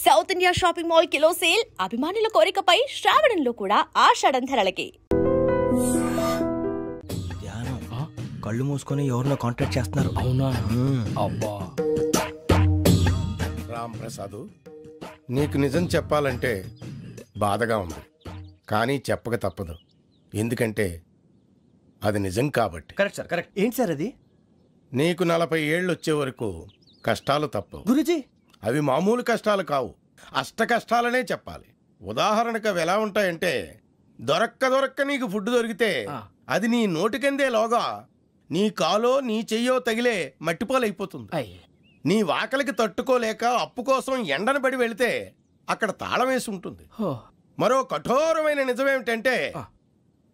South India shopping mall kilo sale అభిమానుల కోరికపై శ్రావణంలో కూడా ఆషాఢం ధరలకి. కళ్ళు మూసుకొని ఎవరినో కాంటాక్ట్ చేస్తున్నారు. అవునా? అబ్బా రామ్ ప్రసాద్, నీకు నిజం చెప్పాలంటే బాధగా ఉంది, కానీ చెప్పక తప్పదు. ఎందుకంటే అది నిజం కాబట్టి. Correct sir, correct. ఏంటి సార్ అది? నీకు 40 ఏళ్ళు వచ్చే వరకు కష్టాలు తప్పవు గురూజీ. అవి మామూలు కష్టాలు కావు, అష్ట కష్టాలనే చెప్పాలి. ఉదాహరణకు అవి ఎలా ఉంటాయంటే, దొరక్క నీకు ఫుడ్ దొరికితే అది నీ నోటికందే లోగా నీ కాలో నీ చెయ్యో తగిలే మట్టిపాలైపోతుంది. నీ వాకలికి తట్టుకోలేక అప్పు కోసం ఎండను పడి వెళితే అక్కడ తాళం వేసి ఉంటుంది. మరో కఠోరమైన నిజమేమిటంటే,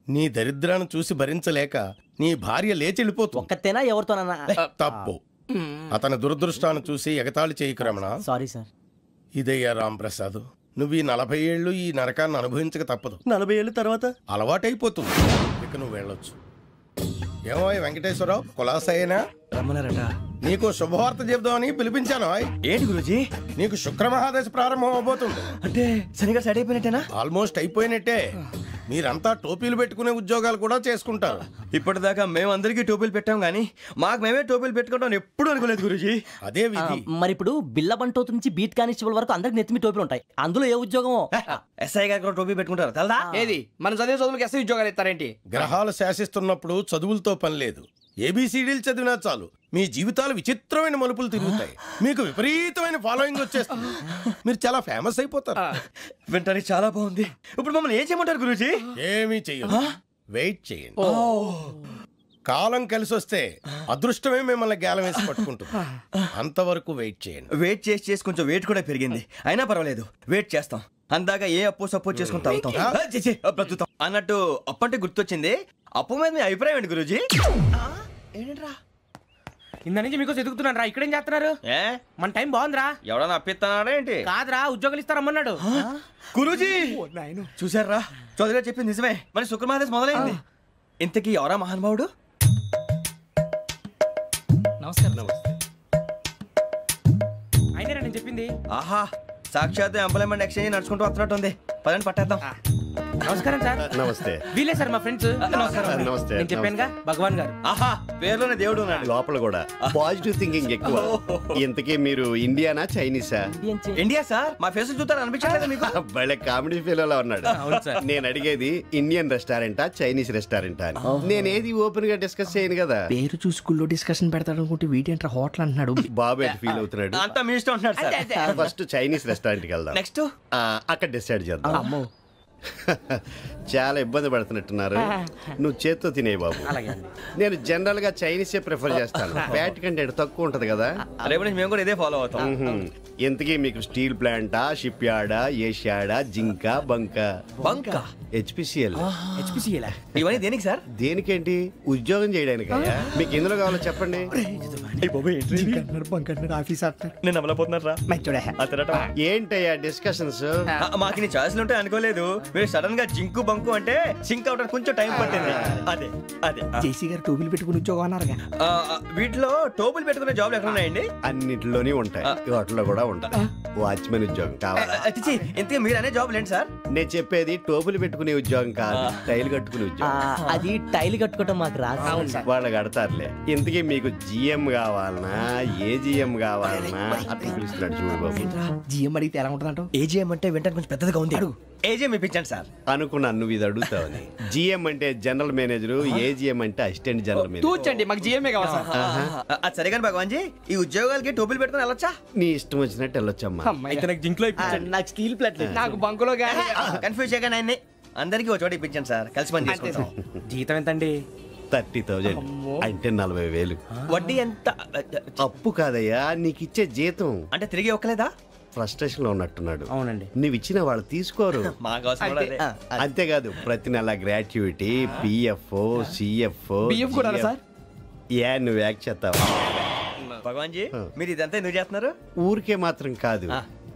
నీ దరిద్రాన్ని చూసి భరించలేక నీ భార్య లేచి వెళ్ళిపోతుంది. ఒక్కతేనా ఎవరితోనన్నా? తప్పు. అతని దురదృష్టాన్ని చూసి ఎగతాళి చేయకు రమణ. Sorry sir. ఇదయ్యా రాంప్రసాద్, నువ్వు ఈ 40 ఏళ్ళు ఈ నరకాన్ని అనుభవించక తప్పదు. 40 ఏళ్ళ తర్వాత అలవాటైపోతుంది. ఇక నువ్వు వెళ్ళొచ్చు. ఏమో వెంకటేశ్వరరావు, కులాసైనా రమ్మన్నారట. నీకు శుభవార్త చెబుదామని పిలిపించాను. ఏంటి గురూజీ? నీకు శుక్రమహాదశ ప్రారంభం అవబోతుంది. అంటే సరిగా సెట్ అయిపోయినట్టేనా? ఆల్మోస్ట్ అయిపోయినట్టే. మీరంతా టోపీలు పెట్టుకునే ఉద్యోగాలు కూడా చేసుకుంటారు. ఇప్పటిదాకా మేమందరికీ టోపీలు పెట్టాం గానీ మాకు మేమే టోపీలు పెట్టుకుంటాం ఎప్పుడు అనుకోలేదు గురూజీ. అదే విధి. మరి ఇప్పుడు బిల్ల బంటోతు నుంచి బీట్ కానిస్టేబుల్ వరకు అందరికి నెత్తిమి టోపీలు ఉంటాయి. అందులో ఏ ఉద్యోగమో? ఎస్ఐ గారు కూడా టోపీ పెట్టుకుంటారు తెలదా? ఏది మన చదివే చదువులకు ఎస్ఐ ఉద్యోగాలు ఇస్తారేంటి? గ్రహాలు శాసిస్తున్నప్పుడు చదువులతో పని లేదు. ఏబిసిడీలు చదివినా చాలు మీ జీవితాలు విచిత్రమైన మలుపులు తిరుగుతాయి. మీకు విపరీతమైన ఫాలోయింగ్ వచ్చేస్తుంది. మీరు చాలా ఫేమస్ అయిపోతారు. వింటానికి చాలా బాగుంది. ఇప్పుడు మమ్మల్ని ఏం చేయమంటారు గురూజీ? ఏమీ చెయ్యదు, వెయిట్ చేయండి. కాలం కలిసి వస్తే అదృష్టమే మిమ్మల్ని గేలం వేసి పట్టుకుంటుంది. అంతవరకు వెయిట్ చేయండి. వెయిట్ చేసి కొంచెం వెయిట్ కూడా పెరిగింది. అయినా పర్వాలేదు, వెయిట్ చేస్తాం. అందాక ఏ అప్పు సపోర్ట్ చేసుకుని తాగుతాం అన్నట్టు. అప్పు అంటే గుర్తొచ్చింది. అప్పు మీద మీ అభిప్రాయం ఏంటి గురూజీ? ఏంటరా ఇంత నుంచి మీకు ఎదుగుతున్నాను రా. ఇక్కడేం చేస్తున్నారు? మన టైం బాగుందిరా. ఎవడన్నా అప్పిస్తున్నాడా ఏంటి? కాదురా, ఉద్యోగాలు ఇస్తారమ్మన్నాడు గురూజీ. చూసారా, చౌదరిగా చెప్పింది నిజమే. మరి శుక్రమహాదశ మొదలైంది. ఇంతకీ ఎవరా మహానుభావుడు? నమస్కారం. అయినా నేను చెప్పింది. ఆహా, సాక్షాత్ ఎంప్లాయ్మెంట్ ఎక్స్చేంజ్ నడుచుకుంటూ వస్తున్నట్టు ఉంది. పదండి పట్టేద్దాం. నమస్కారం సార్. నమస్తే. వీలే సార్ మా ఫ్రెండ్స్. నమస్తే. నేను చెప్పానుగా, భగవాన్ గారు. ఆహా, పేరులోనే దేవుడు ఉన్నాడు. లోపల కూడా పాజిటివ్ థింకింగ్ ఎక్కువ. ఇంతకీ మీరు ఇండియానా చైనీసా? India sir. మా ఫేస్ చూస్తారు అనిపించలేదు మీకు? భలే కామెడీ ఫీల్ ఉన్నాడు. నేను అడిగేది ఇండియన్ రెస్టారెంటా చైనీస్ రెస్టారెంటా అని. నేనేది ఓపెన్ గా డిస్కస్ చేయను కదా. పేరు చూసుకుల్లో డిస్కషన్ పెడతాడు అనుకుంటే వీటేంట్రా హోటల్ అంటున్నాడు. బాబు ఎట్ ఫీల్ అవుతున్నాడు. అంతా మీ ఇష్టం ఉంటున్నాడు సార్. ఫస్ట్ చైనీస్ రెస్టారెంట్ కి వెళ్దాం. నెక్స్ట్ అక్కడ డిసైడ్ చేద్దాం. చాలా ఇబ్బంది పడుతున్నట్టున్నారు. నువ్వు చేత్తో తినే బాబు. నేను జనరల్ గా చైనీసే ప్రిఫర్ చేస్తాను. ఫ్యాట్ కంటెంట్ తక్కువ ఉంటది కదా. రేపు నుంచి మేము కూడా ఇదే ఫాలో అవుతాం. ఎంతకీ మీకు స్టీల్ ప్లాంటా, షిప్ యార్డా, ఏషియాడా, జింకా, బంకా? హెచ్పిసిఎల్. ఇవన్నీ దేనికి సార్? దేనికేంటి? ఉద్యోగం చేయడానికి. మీకు ఎందులో కావాలో చెప్పండి. నేను అమలపోతున్నారా? ఏంటయ్యా డిస్కషన్స్? మాకు నీ ఛాయిస్లు ఉంటాయి అనుకోలేదు. మీరు సడన్ గా జింకు బంకు అంటే సింక్ అవడానికి కొంచెం టైం పట్టింది. అదే అదే జేసీ గారు టోపీలు పెట్టుకుని ఉద్యోగం అన్నారుగా. వీటిలో టోపులు పెట్టుకునే జాబ్లు ఎక్కడ ఉన్నాయండి? అన్నిటిలోనే ఉంటాయి, వాటిలో కూడా ఉంటాయి. వాచ్మెన్ ఉద్యోగం కావాలా? ఇంతకీ మీరు అనే జాబ్ ఏంటి సార్? నేను చెప్పేది టోపులు పెట్టుకునే ఉద్యోగం కాదు, టైల్ కట్టుకునే ఉద్యోగం. అది టైల్ కట్టుకోవటం మాకు రాదు. వాళ్ళు కడతారులే. ఇంతకీ మీకు జిఎం కావాలనా, ఏ జిఎం కావాలనా? అట్లా పిలుస్తున్నాడు చూడు బాబు. జిఎం అడిగితే ఎలా ఉంటుందంట? ఏజీఎం అంటే వెంటనే కొంచెం పెద్దదిగా ఉంది. ఏజీఎం ఇప్పించండి సార్. అనుకున్నాను నువ్వు ఇది అడుగుతావని. జిఎం అంటే జనరల్ మేనేజర్, ఏజిఎం అంటే అసిస్టెంట్ జనరల్ మేనేజర్. తూచండి, మాకు జిఎంఏ కావాలి సార్. అది సరే కానీ భగవాన్ జీ, ఈ ఉద్యోగాలకి టోపులు పెట్టుకుని వెళ్ళొచ్చా? నీ ఇష్టం వచ్చినట్టు వెళ్ళొచ్చమ్మా. అయితే నాకు జింక్ లో నాకు స్టీల్ ప్లేట్, నాకు బంకులో గానీ. కన్ఫ్యూజ్ చేయగానే ఆయన్ని అందరికీ ఒక చోట ఇప్పించండి సార్. కలిసి పని చేసుకుంటాం. జీతం ఎంతండి? 30,000 అంటే 40,000. వడ్డీ ఎంత? అప్పు కాదయ్యా, నీకు ఇచ్చే జీతం. అంటే తిరిగి ఒక్కలేదా? ఫ్రస్ట్రేషన్ లో ఉన్నట్టున్నాడు. అవునండి. నువ్వు ఇచ్చిన వాళ్ళు తీసుకోరు. మాకు అవసరం కూడా అదే. అంతేకాదు ప్రతి నెల గ్రాట్యుటీ, పిఎఫ్, సిఎఫ్. బియ్యం కూడా సార్? ఏ నువ్వు యాక్ట్ చేస్తావా? భగవాన్ జీ, మీరు ఇదంతా ఎందుకు చేస్తున్నారు? ఊరికే మాత్రం కాదు,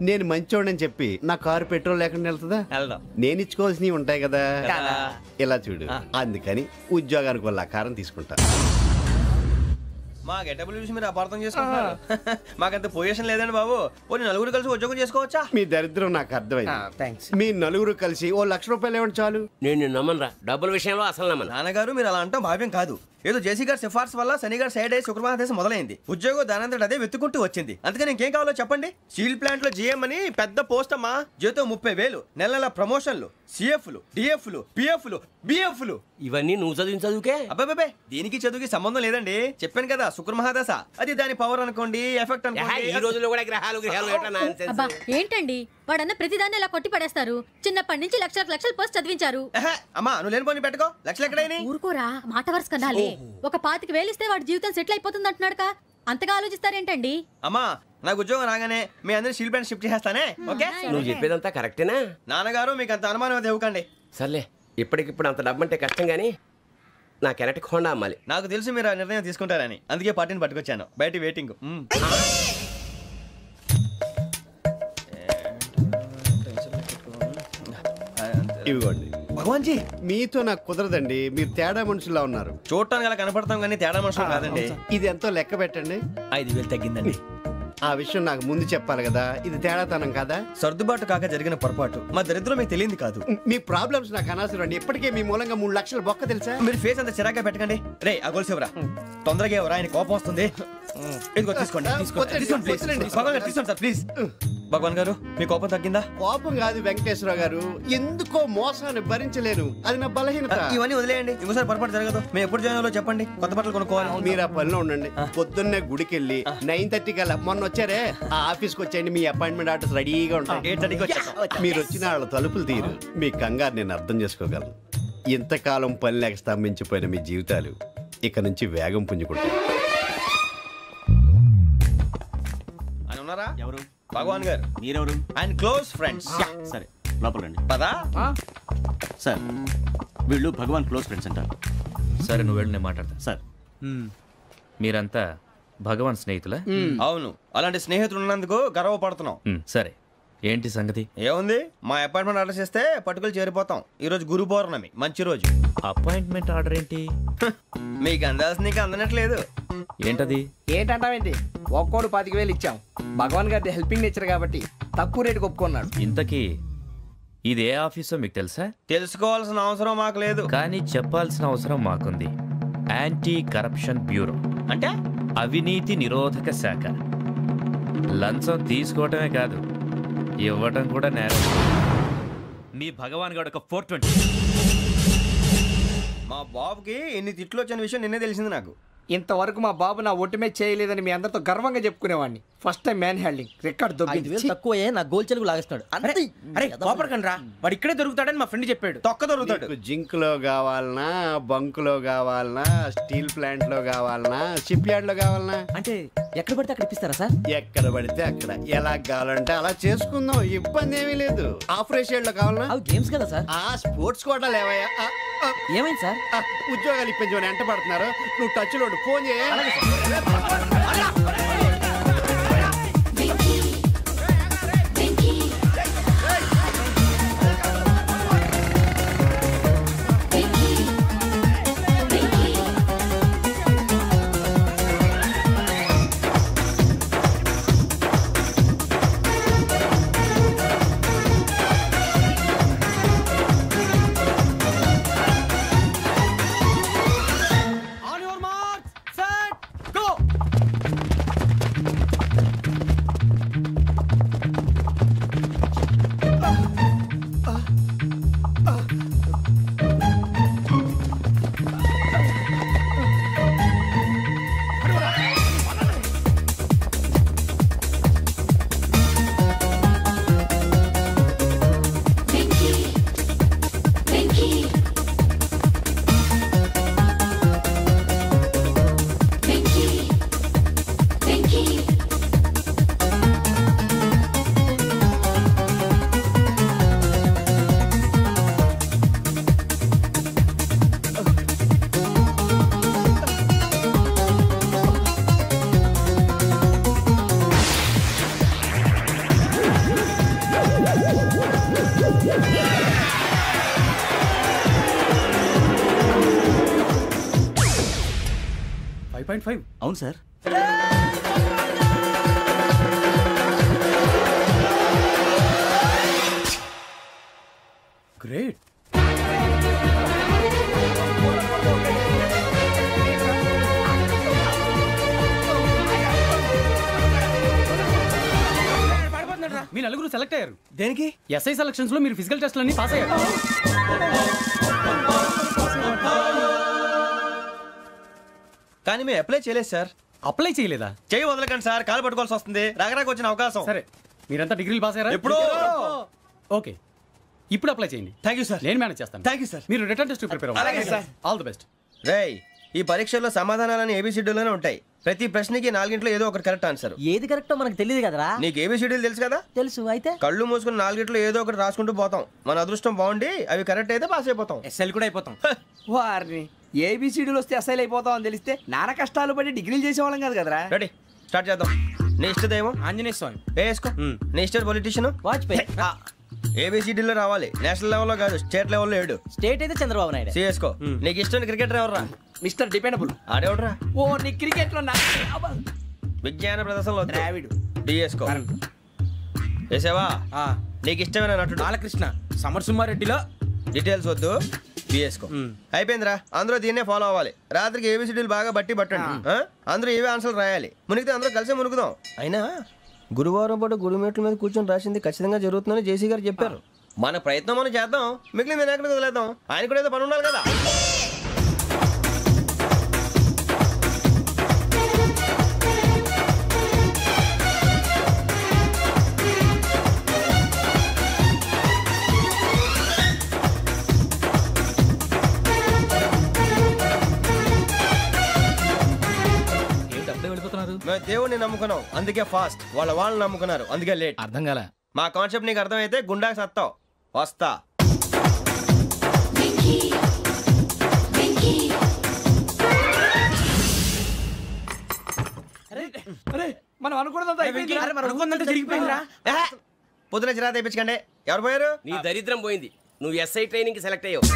నేను మంచోడని చెప్పి నా కారు పెట్రోల్ లేకుండా వెళ్తుందా? నేను ఇచ్చుకోవాల్సినవి ఉంటాయి కదా. ఇలా చూడు, అందుకని ఉద్యోగానికి వాళ్ళ ఆకారం తీసుకుంటా. మా గెటబుల్ చూసి మీరు అపార్థం చేసుకుంటున్నారు. మాకంత పొజిషన్ లేదండి బాబు. ఓ నలుగురు కలిసి ఉద్యోగం చేసుకోవచ్చా? మీ దరిద్రం నాకు అర్థమైంది. థ్యాంక్స్. మీ నలుగురు కలిసి ఓ ₹1,00,000 ఇవ్వండి చాలు. నేను నమ్మనరా, డబ్బుల విషయంలో అసలు నమ్మను. నాన్నగారు మీరు అలా అంటాం భావ్యం కాదు. ఏదో జేసీ గారి సిఫార్సు వల్ల శని గారు సైడ్ అయ్యి శుక్రవారం మొదలైంది. ఉద్యోగం దానంతటి అదే వెతుకుంటూ వచ్చింది. అందుకని ఇంకేం కావాలో చెప్పండి. స్టీల్ ప్లాంట్ లో జీఎం అని పెద్ద పోస్ట్ అమ్మా. జీతం 30,000, నెల నెల ప్రమోషన్లు, సిఎఫ్లు, డిఎఫ్లు, పిఎఫ్లు, బిఎఫ్లు. ఇవన్నీ నువ్వు చదివిన చదువుకే. అబ్బాబే దీనికి చదువుకి సంబంధం లేదండి. చెప్పాను కదా శుక్ర మహాదశ. అది దాని పవర్ అనుకోండి, ఎఫెక్ట్ అనుకోండి. ఈ రోజుల్లో కూడా గ్రహాలు ఏటా nonsense. అబ్బా ఏంటండి వాడన్న ప్రతిదాన్ని ఇలా కొట్టి పడేస్తారు. చిన్నప్పటి నుంచి లక్షల పోస్ట్ చదివించారు. అమ్మా నువ్వు లేని పోనీ పెట్టుకో. లక్షలు ఎక్కడైనా ఊరుకోరా, మాట వరుస కదాలే. ఒక 25,000 ఇస్తే వాడి జీవితం సెటిల్ అయిపోతుంది అంటున్నాడుగా. అంతగా ఆలోచిస్తారేంటండి? అమ్మా నాకు ఉద్యోగం రాగానే మీ అందరూ స్టీల్ ప్లాంట్ షిఫ్ట్ చేస్తానే. ఓకే నువ్వు చెప్పేదంతా కరెక్టేనా? నాన్నగారు మీకు అంత అనుమానం అయితే ఇవ్వకండి. సర్లే, ఇప్పటికిప్పుడు అంత డబ్బు అంటే కష్టం కానీ నా కెనటిక్ హోండా అమ్మాలి. నాకు తెలుసు మీరు ఆ నిర్ణయం తీసుకుంటారని, అందుకే పార్టీని పట్టుకొచ్చాను. బయట వెయిటింగ్. ఇవ్వండి. భగవాన్ జీ మీతో నాకు కుదరదండి. మీరు తేడా మనుషుల్లా ఉన్నారు. చూడటానికి అలా కనపడతాం కానీ తేడా మనుషులు కాదండి. ఇది ఎంతో లెక్క పెట్టండి. 5,000 తగ్గిందండి. ఆ విషయం నాకు ముందు చెప్పాలి కదా. ఇది తేడాతనం కదా. సర్దుబాటు కాక జరిగిన పొరపాటు. మా దరిద్రం మీకు తెలియదు కాదు. మీ ప్రాబ్లమ్స్ నాకు అనవసరం అండి. ఇప్పటికే మీ మూలంగా 3 లక్షల బొక్క తెలుసా. మీరు ఫేస్ అంత చిరాగ్గా పెట్టకండి. రే ఆ గొలుసేవరా తొందరగా ఎవరా, ఆయన కోపం వస్తుంది. ఇదిగో తీసుకోండి. తీసుకోండి ప్లీజ్. భగవాన్ గారు తీసుకోండి సార్ ప్లీజ్. భగవాన్ గారు మీ కోపం తగ్గిందా? కోపం కాదు వెంకటేశ్వరరావు గారు, ఎందుకో మోసాన్ని భరించలేను. అది నా బలహీనత. ఇవన్నీ వదిలేయండి. ఇంకోసారి పొరపాటు జరగదు. మేము ఎప్పుడు జాయిన్ అవ్వాలో చెప్పండి. కొత్త బట్టలు కొనుక్కోవాలి. మీరు ఆ పనిలో ఉండండి. పొద్దున్నే గుడికి వెళ్ళి 9:30 కల్లా మొన్న వచ్చారే ఆ ఆఫీస్కి వచ్చేయండి. మీ అపాయింట్మెంట్ ఆర్డర్స్ రెడీగా ఉంటాయి. 8:30కి వచ్చేస్తాం. మీరు వచ్చిన వాళ్ళ తలుపులు తీరు. మీ కంగారు నేను అర్థం చేసుకోగలను. ఇంతకాలం పని లేక స్తంభించిపోయిన మీ జీవితాలు ఇక నుంచి వేగం పుంజుకుంటాయి. ఆయన ఉన్నారా? ఎవరు? భగవాన్ గారు. మీరెవరు? ఆయన క్లోజ్ ఫ్రెండ్స్. సరే లోపల రండి. పదా సార్ వీళ్ళు భగవాన్ క్లోజ్ ఫ్రెండ్స్ అంటారు. సరే నువ్వు వెళ్ళి నేను మాట్లాడతా. సార్ మీరంతా భగవాన్ స్నేహితులా? అవును, అలాంటి స్నేహితులు ఉన్నందుకు గర్వపడుతున్నాం. సరే ఏంటి సంగతి? ఏముంది, మా అపాయింట్మెంట్ ఆర్డర్ చేస్తే పట్టుకులు చేరిపోతాం. ఈ రోజు గురు పౌర్ణమి, మంచి రోజు. అపాయింట్మెంట్ ఆర్డర్ ఏంటి? మీకు అందాల్సి నీకు అందనట్లేదు. ఏంటది? ఏంటంటావేంటి? ఒక్కోడు 25,000 ఇచ్చాం. భగవాన్ గారి హెల్పింగ్ నేచర్ కాబట్టి తక్కువ రేటుకి ఒప్పుకున్నాడు. ఇంతకీ ఇది ఏ ఆఫీసో మీకు తెలుసా? తెలుసుకోవాల్సిన అవసరం మాకు లేదు, కానీ చెప్పాల్సిన అవసరం మాకుంది. యాంటీ కరప్షన్ బ్యూరో అంటే అవినీతి నిరోధక శాఖ. లంచం తీసుకోవటమే కాదు, ఇవ్వటం కూడా నేరం. మీ భగవాన్ గారు ఒక 420. మా బాబుకి ఎన్ని తిట్లు వచ్చిన విషయం నిన్నే తెలిసింది నాకు. ఇంతవరకు మా బాబు నా ఒట్టుమే చేయలేదని మీ అందరితో గర్వంగా చెప్పుకునేవాడిని. ఫస్ట్ టైం మ్యాన్ హ్యాండింగ్ రికార్డ్ 5,000 తక్కువే నా గోల్ చెలుగు లాగేస్తున్నాడు. అరే కోపడకండి రా, వాడు ఇక్కడే దొరుకుతాడని మా ఫ్రెండ్ చెప్పాడు. తొక్క దొరుకుతాడు. జింక్ లో కావాలనా, బంక్ లో కావాలనా, స్టీల్ ప్లాంట్ లో కావాలనా, షిప్ యార్డ్ లో కావాలనా? అంటే ఎక్కడ పడితే అక్కడ ఇప్పిస్తారా సార్? ఎక్కడ పడితే అక్కడ, ఎలా కావాలంటే అలా చేసుకుందాం. ఇబ్బంది ఏమీ లేదు. ఆపరేషన్ లో కావాలనా? అవి గేమ్స్ కదా సార్. ఆ స్పోర్ట్స్ కోటా లేవయ్యా. ఏమైంది సార్? ఉద్యోగాలు ఇప్పించమని ఎంట పడుతున్నారు. నువ్వు టచ్ లో ఫోన్ చేయ. 1.5. అవును సార్. గ్రేట్. మీ నలుగురు సెలెక్ట్ అయ్యారు. దేనికి? ఎస్ఐ సెలక్షన్స్ లో మీరు ఫిజికల్ టెస్ట్ అన్ని పాస్ అయ్యారు. కానీ మేము అప్లై చేయలేదు సార్. అప్లై చేయలేదా? చేయి వదలకండి సార్, కాలు పట్టుకోవాల్సి వస్తుంది. రాగరాకు వచ్చిన అవకాశం. సరే, మీరంతా డిగ్రీలు పాస్ అయ్యారా? ఎప్పుడో. ఓకే, ఇప్పుడు అప్లై చేయండి. Thank you sir. నేను మేనేజ్ చేస్తాను. Thank you sir. మీరు రిటర్న్ టెస్ట్ ప్రిపేర్ అవ్వండి. అలాగే సార్. All the best. రేయ్, ఈ పరీక్షల్లో సమాధానాలని ఏబిసిడ్యూల్లోనే ఉంటాయి. ప్రతి ప్రశ్నకి 4 ఏదో ఒకటి కరెక్ట్ ఆన్సర్. ఏది కరెక్టో మనకు తెలియదు కదరా. నీకు ఏబిసిడ్యూల్ తెలుసు కదా? తెలుసు. అయితే కళ్ళు మూసుకుని 4 ఏదో ఒకటి రాసుకుంటూ పోతాం. మన అదృష్టం బాగుండి అవి కరెక్ట్ అయితే పాస్ అయిపోతాం. ఎస్ఎల్ కూడా అయిపోతాం. వారిని ఏబిసిడీలు వస్తే అసైల్ అయిపోతాం అని తెలిస్తే నాన్న కష్టాలు పడి డిగ్రీలు చేసేవాళ్ళం కాదు కదరా. రెడీ, స్టార్ట్ చేద్దాం. నీ ఇష్టదేమో ఆంజనేయ స్వామి. వేసుకో. నీ ఇష్ట పొలిటీషియన్ వాజ్పేయి. ఏబిసిడీలో రావాలి. నేషనల్ లెవెల్లో కాదు, స్టేట్ లెవెల్లో 7. స్టేట్ అయితే చంద్రబాబు నాయుడు. సిఎస్కో. నీకు ఇష్టం క్రికెటర్ ఎవర్రా? Mister dependable. ఆడేవడరా? ఓ నీ క్రికెట్ లో విజ్ఞాన ప్రదర్శనలో ద్రావిడు. డిఎస్కో. వేసావా? నీకు ఇష్టమైన నటుడు? బాలకృష్ణ. సమర్ సుమారెడ్డిలో డీటెయిల్స్ వద్దు, బిఎస్కో. అయిపోయిందిరా. అందరూ దీన్నే ఫాలో అవ్వాలి. రాత్రికి ఏబిసిడీలు బాగా బట్టి పట్టండి. అందరూ ఏవే ఆన్సర్లు రాయాలి. మునిగితే అందరూ కలిసి మునుగుదాం. అయినా గురువారం పాటు గురుమేట్ల మీద కూర్చొని రాసింది ఖచ్చితంగా జరుగుతుందని జేసీ గారు చెప్పారు. మన ప్రయత్నం మనం చేద్దాం, మిగిలిన నేను ఎక్కడికి వదిలేద్దాం. ఆయన కూడా ఏదో పని ఉండాలి కదా. మేము దేవుడిని నమ్ముకున్నాం, అందుకే ఫాస్ట్. వాళ్ళని నమ్ముకున్నారు, అందుకే లేట్. అర్థం కాల. మా కాన్సెప్ట్ నీకు అర్థమైతే గుండా సత్తావు. వస్తా. మనం అనుకున్నదంతా జరిగిపోయిందిరా. పొద్దున చిరా తెప్పించకండి. ఎవరు పోయారు? నీ దరిద్రం పోయింది. నువ్వు ఎస్ఐ ట్రైనింగ్ సెలెక్ట్ అయ్యావు.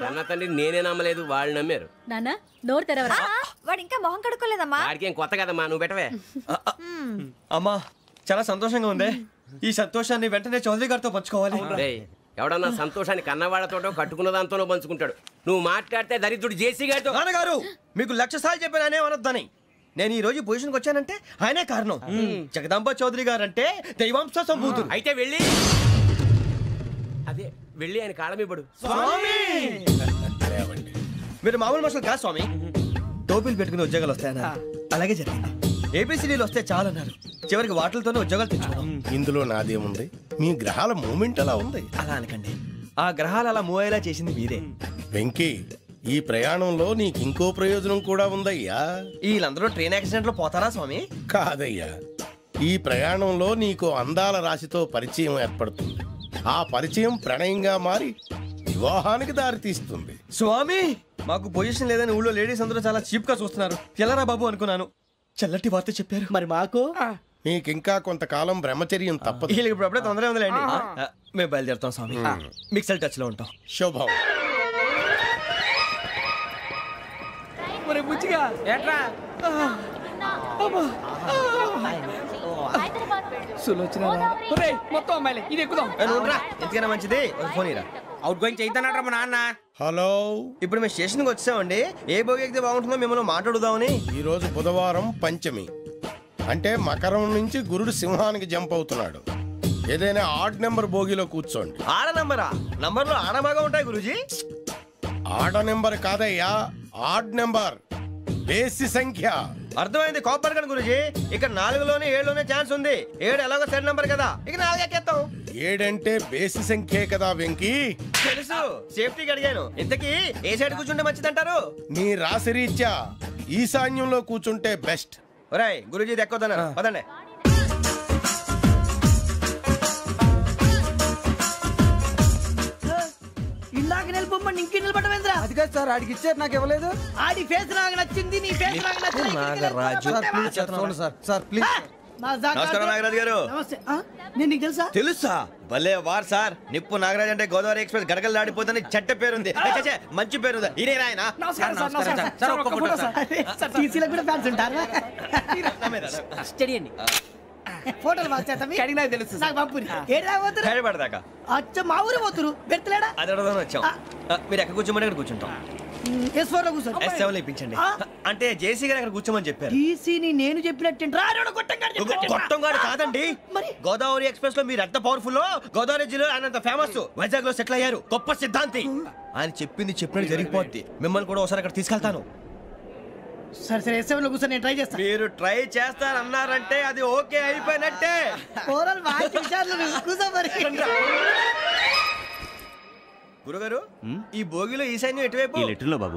అన్న తండ్రి నేనే నమ్మలేదు, వాళ్ళు నమ్మారు. నాన్న నోరు తెరవరా. వాడు ఇంకా మొహం కడుక్కోలేదమ్మా. వాడికి ఏం కొత్త కదమ్మా, నువ్వు పెట్టవే. అమ్మా చాలా సంతోషంగా ఉంది. ఈ సంతోషాన్ని వెంటనే చౌదరి గారితో పంచుకోవాలి. ఎవడన్నా సంతోషాన్ని కన్నవాళ్లతోటో కట్టుకున్న దాంతోనో పంచుకుంటాడు. నువ్వు మాట్లాడితే దరిద్రుడు జేసీ గారితో. నాన్నగారు మీకు 1,00,000 సార్లు చెప్పాను అనొద్దని. నేను ఈ రోజు పొజిషన్కి వచ్చానంటే ఆయనే కారణం. జగదాంబ చౌదరి గారు అంటే దైవాంశ సంభూతుడు. అయితే వెళ్ళి అదే వెళ్ళి ఆయన కాళ్ళమివ్వడు. మీరు మామూలు మనుషులు కాదు స్వామి. టోపీలు పెట్టుకుని ఉద్యోగాలు వస్తాయన్నారు, అలాగే జరిగింది. ఏబిసిడీలు వస్తే చాలన్నారు, చివరికి వాటిలతోనే ఉద్యోగాలు తెచ్చుకున్నాం. ఇందులో నాదేముంది? మీ గ్రహాల మూమెంట్ అలా ఉంది. అలా అనకండి, ఆ గ్రహాలు అలా మూవ్ అయ్యేలా చేసింది మీరే. వెంకీ, ఈ ప్రయాణంలో నీకు ఇంకో ప్రయోజనం కూడా ఉందయ్యా. వీళ్ళందరూ ట్రైన్ యాక్సిడెంట్ లో పోతారా స్వామి? కాదయ్యా, ఈ ప్రయాణంలో నీకు అందాల రాశితో పరిచయం ఏర్పడుతుంది. ఆ పరిచయం ప్రణయంగా మారి వివాహానికి దారితీస్తుంది. స్వామి మాకు పొజిషన్ లేదని ఊళ్ళో లేడీస్ అందరూ చాలా చీప్ గా చూస్తున్నారు. ఎలారా బాబు అనుకున్నాను. చల్లటి వార్త చెప్పారు. మరి మాకు నీకింకా కొంతకాలం బ్రహ్మచర్యం తప్పదు. వీళ్ళకి ఇప్పుడు అప్పుడే తొందరగా ఉందిలేండి. మేము బయలుదేరుతాం స్వామి. మిక్సెల్ టచ్ లో ఉంటాం. శుభం. బుచ్చిగా ఏట్రా మొత్తం అమ్మాయిలే, ఇది ఎక్కుదాం. ఎందుకైనా మంచిది ఫోన్ ఇరా. అవుట్ గోయింగ్ చేద్దానట్రా మా నాన్న. హలో, ఇప్పుడు మేము స్టేషన్కి వచ్చామండి. ఏ బోగి ఎక్కితే బాగుంటుందో మిమ్మల్ని మాట్లాడుదామని. ఈరోజు బుధవారం పంచమి, అంటే మకరం నుంచి గురుడు సింహానికి జంప్ అవుతున్నాడు. ఏదైనా ఆడ్ నెంబర్ బోగిలో కూర్చోండి. ఆడ నంబరా? నంబర్లో ఆడ బాగా ఉంటాయి గురూజీ. ఆడ నెంబర్ కాదయ్యా, ఆడ్ నెంబర్, బేసి సంఖ్య. అర్థమైంది. కాపర్ కన్ గురూజీ. ఇక్కడ 4లోనే 7లోనే ఛాన్స్ ఉంది. 7 ఎలాగో సెడ్ నంబర్ కదా, ఇక 4 ఎక్కేస్తాం. 7 అంటే బేసి సంఖ్యే కదా వెంకీ. తెలుసు, సేఫ్టీకి అడిగాను. ఇంతకీ ఏ సైడ్ కూర్చుంటే మంచిదంటారు? నీ రాశి రీత్యా ఈశాన్యంలో కూర్చుంటే బెస్ట్. ఒరేయ్ గురూజీ దెక్కొద్దన్నారు, పదండి. ఇందాక నిలబొమ్మని ఇంకే నిలబడమేంద్రా? అది కాదు సార్, ఆడికి ఇచ్చారు, నాకు ఇవ్వలేదు. ఆడి ఫేస్ నాకు నచ్చింది, నీ ఫేస్ నాకు నచ్చింది. నమస్కారం నాగరాజు గారు. నమస్తే. నేను నీకు తెలుసా? తెలుసా? భలే వార్ సార్. నిప్పు నాగరాజ్ అంటే గోదావరి ఎక్స్ప్రెస్ గడగలు దాడిపోతుంది చెట్ట పేరుంది. మంచి పేరుంది. ఇదే ఆయన. టీసీలో కూడా ఫ్యాన్స్ ఉంటారా? ఫోటోలు బాగా తెలుసు. అచ్చా మా ఊరు పోతురు పెడతలేడా? అది అడగదామని వచ్చాం. మీరు ఎక్కడ కూర్చోమని అక్కడ కూర్చుంటాం. ఇప్పించండి. అంటే జేసీ గారు అక్కడ కూర్చోమని చెప్పారు. టీసీని నేను చెప్పినట్టు గొట్టంగాడు కాదండి. గోదావరి ఎక్స్ప్రెస్ లో మీరు ఎంత పవర్ఫుల్, గోదావరి జిల్లా ఆయన ఫేమస్. వైజాగ్ లో సెటిల్ అయ్యారు. గొప్ప సిద్ధాంతి. ఆయన చెప్పింది చెప్పినట్టు జరిగిపోద్ది. మిమ్మల్ని కూడా ఒకసారి అక్కడ తీసుకెళ్తాను. సరే సరే ఎస్ఎంలో కూర్చొని నేను ట్రై చేస్తాను. మీరు ట్రై చేస్తారన్నారంటే అది ఓకే అయిపోయినట్టే. గురుగారు ఈ భోగిలో ఈశాన్యం ఎటువైపు? లెటర్లో బాబు.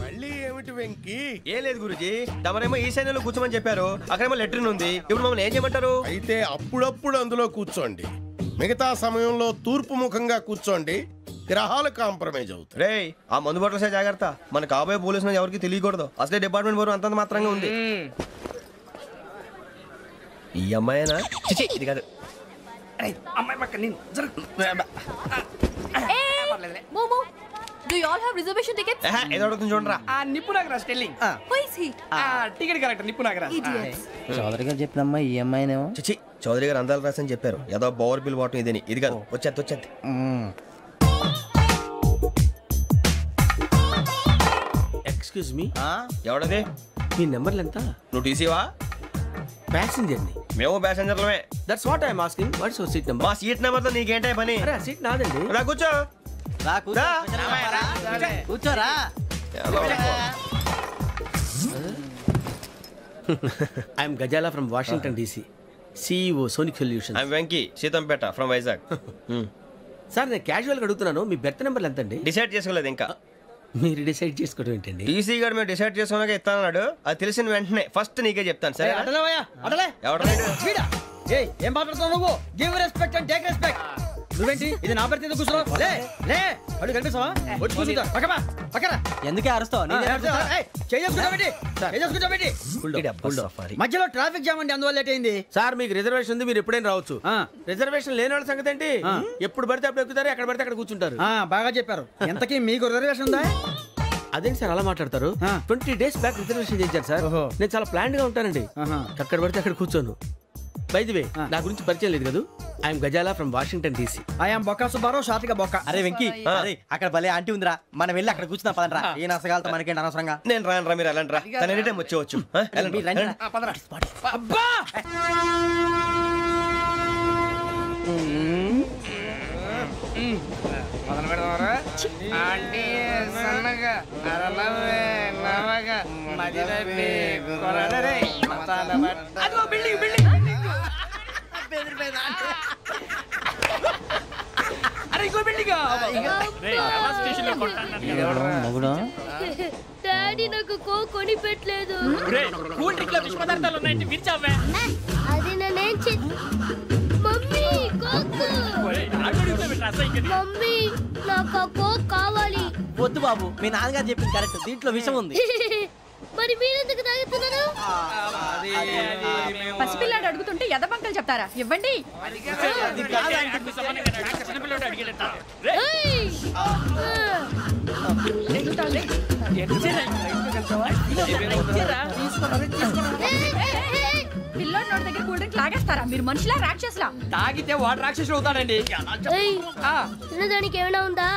మళ్ళీ ఏమిటి వెంకీ? ఏం లేదు గురుజీ, తమరేమో ఈశాన్యంలో కూర్చోమని చెప్పారు. అక్కడేమో లెటర్ ఉంది. ఇప్పుడు మమ్మల్ని ఏం చేయమంటారు? అయితే అప్పుడప్పుడు అందులో కూర్చోండి. మిగతా సమయంలో తూర్పు ముఖంగా కూర్చోండి. గ్రహాలు కాంప్రమైజ్ అవుతాయి. రే ఆ మందు బాటలసే జాగ్రత్త. మన కాబోయే పోలీసులు ఎవరికి తెలియకూడదు. అసలే డిపార్ట్మెంట్ బోరు అంతంత మాత్రంగా ఉంది. ఈ అమ్మాయినా? ఇది కాదు. అమ్మాయి పక్క నేను Do you all have reservation tickets? ఏదో అడుగుతుంది చూడరా. నిప్పు Nagaraj telling. Who is he? Ticket correct నిప్పు నాగరాజ్. చౌదరి గారు చెప్పినమ్మా ఈ అమ్మాయినేమో. చిచి చౌదరి గారు అందాలు రాసని చెప్పారు. ఏదో బోర్ బిల్ వాటం ఇదని. ఇది కాదు. వచ్చేది. Excuse me, ఎవడది? మీ నెంబర్లు ఎంత? నువ్వు టీసీవా? ప్యాసింజర్ ని. మేము ప్యాసెంజర్లమే. That's what I'm asking. What's your seat number? మా సీట్ నెంబర్ తో నీకేంటే పని? అరే ఆ సీట్ నాదండి. రా కూర్చో. కూర్చోరా. I'm Gazala from Washington DC, CEO Sonic solution. I'm Venky Seethampeta from Vizag. Sir నేను క్యాజువల్గా అడుగుతున్నాను, మీ బెర్త్ నెంబర్ ఎంత అండి? డిసైడ్ చేసుకోలేదు ఇంకా. మీరు డిసైడ్ చేసుకోవడం ఏంటండి? టీసీ గారు మేము డిసైడ్ చేసుకున్నాక ఇస్తానన్నాడు. అది తెలిసిన వెంటనే ఫస్ట్ నీకే చెప్తాను. సరే ఏం మాట్లాడుతున్నావు నువ్వు? Give respect and take respect. నువ్వేంటి ఇది నా పరిస్థితి కూర్చున్నావు? లే అడుగు కనిపిస్తావా? వచ్చి కూర్చుంటా. పక్కన ఎందుకే అరుస్తావు? మధ్యలో ట్రాఫిక్ జామ్ అండి, అందువల్ల లేట్ అయింది. సార్ మీకు రిజర్వేషన్ ఉంది, మీరు ఎప్పుడైనా రావచ్చు. రిజర్వేషన్ లేని వాళ్ళ సంగతి ఏంటి? ఎప్పుడు పడితే అప్పుడు ఎక్కుతారు, ఎక్కడ పడితే అక్కడ కూర్చుంటారు. బాగా చెప్పారు. ఎంతకీ మీకు రిజర్వేషన్ ఉందా? అదేంటి సార్ అలా మాట్లాడతారు? 20 days బ్యాక్ రిజర్వేషన్ చేశారు సార్. నేను చాలా ప్లాన్డ్ గా ఉంటానండి. అక్కడ పడితే అక్కడ కూర్చోను. బై ది వే నా గురించి పరిచయం లేదు కదా. I'm Gazala from Washington DC. I'm Bokka Subbarao, షాతిక బొక్క. అరే వెంకీ, అక్కడ భలే ఆంటీ ఉందిరా, మనం వెళ్ళి అక్కడ కూర్చున్నా పదనరా. ఏ నసగాలతో మనకేంటి అనవసరంగా. నేను రాను రా, మీరు వెళ్ళండి రా. తన ఎనీ టైం వచ్చేవచ్చు. అబ్బా డాడీ నాకు కోక్ కొని పెట్టలేదు. కూల్ డ్రింక్ లో విష పదార్థాలు ఉన్నాయండి, విరిచావే. అది నేనేం మమ్మీ కోక్. మమ్మీ నాకు ఆ కోక్ కావాలి. వద్దు బాబు, మీ నాన్నగారు చెప్పింది కరెక్ట్. దీంట్లో విషయం ఉంది. మరి మీరెందుకు తాగుతున్నారు? పసిపిల్లాడు అడుగుతుంటే ఎదబంకలు చెప్తారా? ఇవ్వండి. పిల్లోడి నోటి దగ్గర కూల్ డ్రింక్ లాగేస్తారా? మీరు మనుషులా రాక్షసులా? తాగితే వాడు రాక్షసుడు అవుతాడండి. తినడానికి ఏమైనా ఉందా?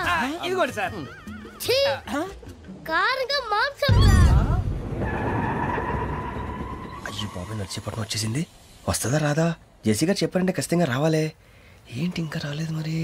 ఇదిగోండి సార్. కారుగా మాంసం. అయ్యి బాబాయ్, నడిచిపట్నం వచ్చేసింది. వస్తుందా రాదా? జేసీ గారు చెప్పారంటే ఖచ్చితంగా రావాలే. ఏంటి ఇంకా రాలేదు మరి?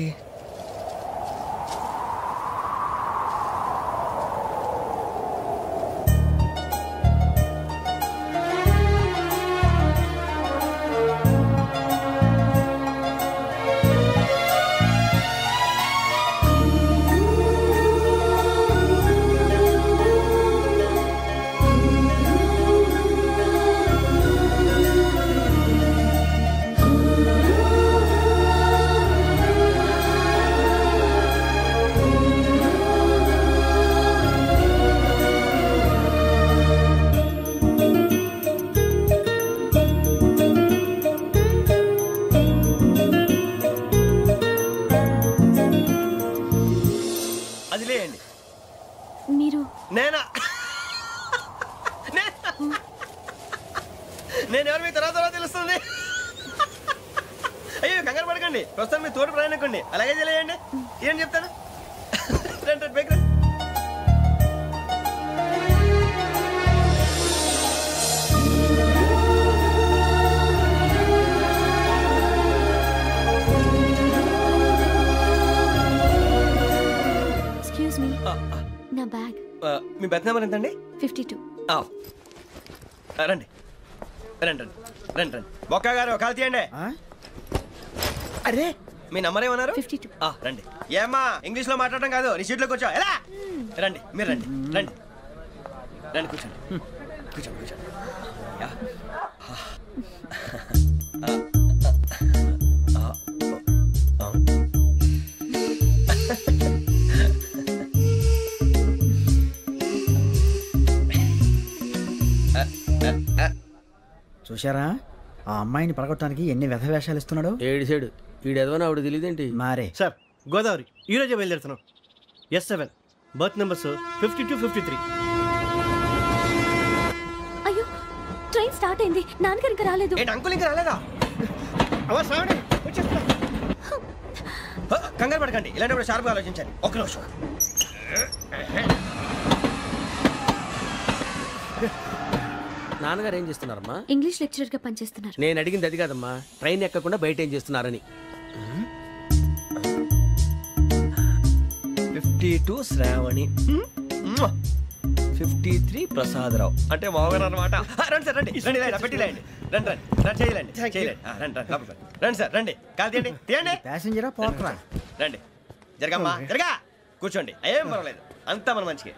అడగండి. ప్రస్తుతం మీ తోటి ప్రయాణకండి. అలాగే తెలియండి. ఏం చెప్తాను. రండి రండి బైక్ రండి. ఎక్స్క్యూజ్ మీ, నా బ్యాగ్. మీ బెత్ నెంబర్ ఎంతండి? 52. రండి రండి రండి రండి రండి. బొక్క గారు కాల్ తీయండి. అరే మీ నంబర్ ఏమన్నారు? 52. రండి. ఏమ్మా ఇంగ్లీష్ లో మాట్లాడడం కాదు, నీ సీట్లో కూర్చో. ఎలా రండి, మీరు రండి రండి రండి కూర్చోండి కూర్చోండి కూర్చోండి. చూశారా ఆ అమ్మాయిని పడగొట్టడానికి ఎన్ని వ్యధ వేషాలు ఇస్తున్నాడు. ఏడు ఈడెదవని ఆవిడ తెలియదేంటి? మారే సార్ గోదావరి ఈరోజే బయలుదేరుతున్నాం. S7 berth numbers 52, 53. అయ్యో ట్రైన్ స్టార్ట్ అయింది. నాన్నగారు ఇంకా రాలేదు. అంకుల్ ఇంకా రాలేదా? కంగారు పడకండి, ఇలాంటప్పుడు షార్ప్గా ఆలోచించండి. ఒక్క నిమిషం. నాన్నగారు ఏం చేస్తున్నారమ్మా? ఇంగ్లీష్ లెక్చరర్ గా పనిచేస్తున్నారు. నేను అడిగింది అది కాదమ్మా, ట్రైన్ ఎక్కకుండా బయట ఏం చేస్తున్నారని. 52 శ్రావణి, 53 ప్రసాదరావు అంటే మామగారు అనమాట. రండి సార్ రండి రండి, పెట్టిలేండి. రండి రండి రండి, చేయలేండి చేయలేండి. రండి రండి లోపలికి రండి సార్ రండి. కాల్ తీయండి తీయండి. ప్యాసింజరా పోట్రా. రండి జరగమ్మా జరగా, కూర్చోండి. ఏం పర్వాలేదు, అంతా మన మంచిగా.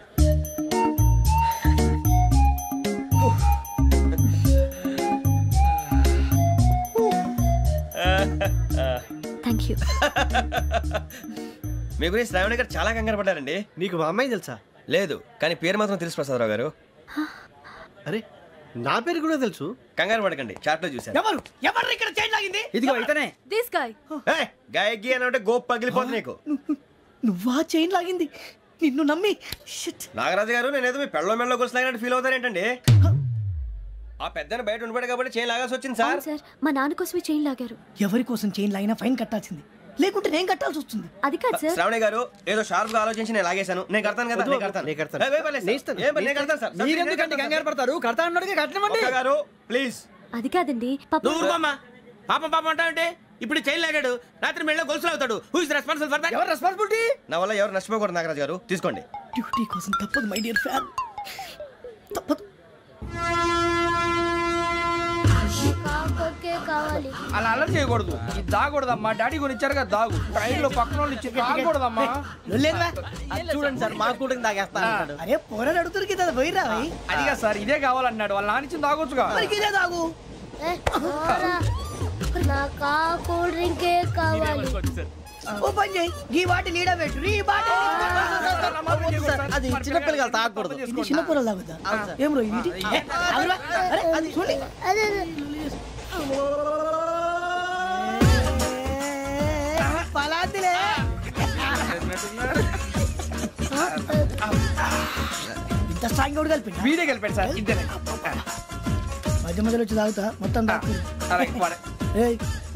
Thank you. మీ గురించి శ్రావణి గారు చాలా కంగారు పడ్డారండి. నీకు మా అమ్మాయి తెలుసా? లేదు, కానీ పేరు మాత్రం తెలుసు ప్రసాదరావు గారు. అరే నా పేరు కూడా తెలుసు. కంగారు పడకండి, చాట్ లో చూసాను. ఎవరు ఇక్కడ చైన్ లాగింది? ఇదిగో ఇతనే. This guy. గాయకి అని అంటే గోప్ పగిలిపోతుంది నీకు. నువ్వా చైన్ లాగింది? నిన్ను నమ్మి. నాగరాజు గారు, నేనేదో మీ పెళ్ళ మెళ్ళ గురిసిలాగినట్టు ఫీల్ అవుతారేంటండి? ఆ పెద్దని బయట ఉండిపోయాడు కాబట్టి చైన్ లాగాల్సి వచ్చింది సార్. సార్ మా నాన్న కోసమే చైన్ లాగారు. ఎవరి కోసం చైన్ లాగినా ఫైన్ కట్టాల్సింది, లేకుంటే నేను కట్టాల్సి వస్తుంది. అది కాదు సార్. శ్రావణి గారు ఏదో షార్ప్ గా ఆలోచించి నేను లాగేశాను. నేను కడతాను కదా, నేను కడతాను. నేను కడతాను సార్. మీరెందుకంటే కంగారు పడతారు? కడతా అన్నాడుగా కట్టమండి గారు ప్లీజ్. అది కాదండి పాపం అంటే ఇప్పుడు చైన్ లాగాడు, రాత్రి మెళ్ళ గొలుసులు అవుతాడు. Who is responsible for that? ఎవరు రెస్పాన్సిబిలిటీ? నా వల్ల ఎవరు నష్టపోకూడదు నాగరాజు గారు, తీసుకోండి. డ్యూటీ కోసం తప్పదు మై డియర్ ఫ్యాన్, తప్పదు. అలా అలర్ట్ చేయకూడదు. ఇది దాగకూడదమ్మా. డాడీ కొని ఇచ్చారు కదా దాగు. ట్రైన్ లో పక్కన వాళ్ళు ఇచ్చి దాగకూడదమ్మా. చూడండి సార్, మా కూడా దాగేస్తా. అరే పోరాడు అడుగుతారు కదా, పోయిరా. అదిగా సార్, ఇదే కావాలన్నాడు. వాళ్ళ నాన్న ఇచ్చింది తాగొచ్చుగా. ఇదే తాగు. కూల్ డ్రింకే కావాలి. ఓ పని చేయి, ఈ బాటిల్ లీడ పెట్టు. ఈ బాటిల్ అది చిన్నపిల్లలు తాగకూడదు. ఇది చిన్నపిల్లలు తాగుతా. ఏం రో ఇది? అరే అది చూడండి. పలాతిలే. ఇంత స్ట్రాంగ్ కూడా కలిపి వీడే కలిపాడు సార్. ఇద్దరే మధ్య మధ్యలో వచ్చి తాగుతా. మొత్తం తాగు.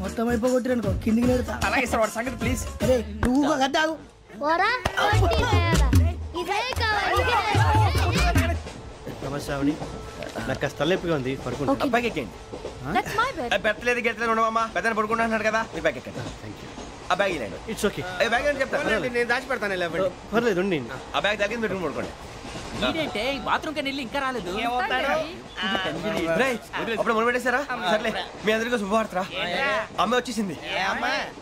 మొత్తం అయిపోగొట్టిరనుకో కిందికి నేడుతా. అలాగే సార్, వాడి సంగతి ప్లీజ్. అరే నువ్వు కద్దాగు. నమస్కారం. నాకు కాస్త తలెప్పిగా ఉంది, పడుకుంటా. అబ్బాయికి ఎక్కండి. పెట్టలేదు గెట్టలేదు ఉండవమ్మా. పెద్దని పడుకుంటున్నాడు కదా, మీ బ్యాగ్ ఎక్కండి. ఆ బ్యాగ్ ఇలాండి. It's okay. బ్యాగ్ అని చెప్తాను, నేను దాచి పెడతాను. పర్లేదు ఉండి. ఆ బ్యాగ్ తగ్గింది పెట్టుకుని పడుకోండి. బాత్రూమ్ కి వెళ్ళి ఇంకా రాలేదు. అప్పుడు మొదలు పెట్టేశారా? సర్లే, మీ అందరికీ శుభవార్తరా. అమ్మాయి వచ్చేసింది.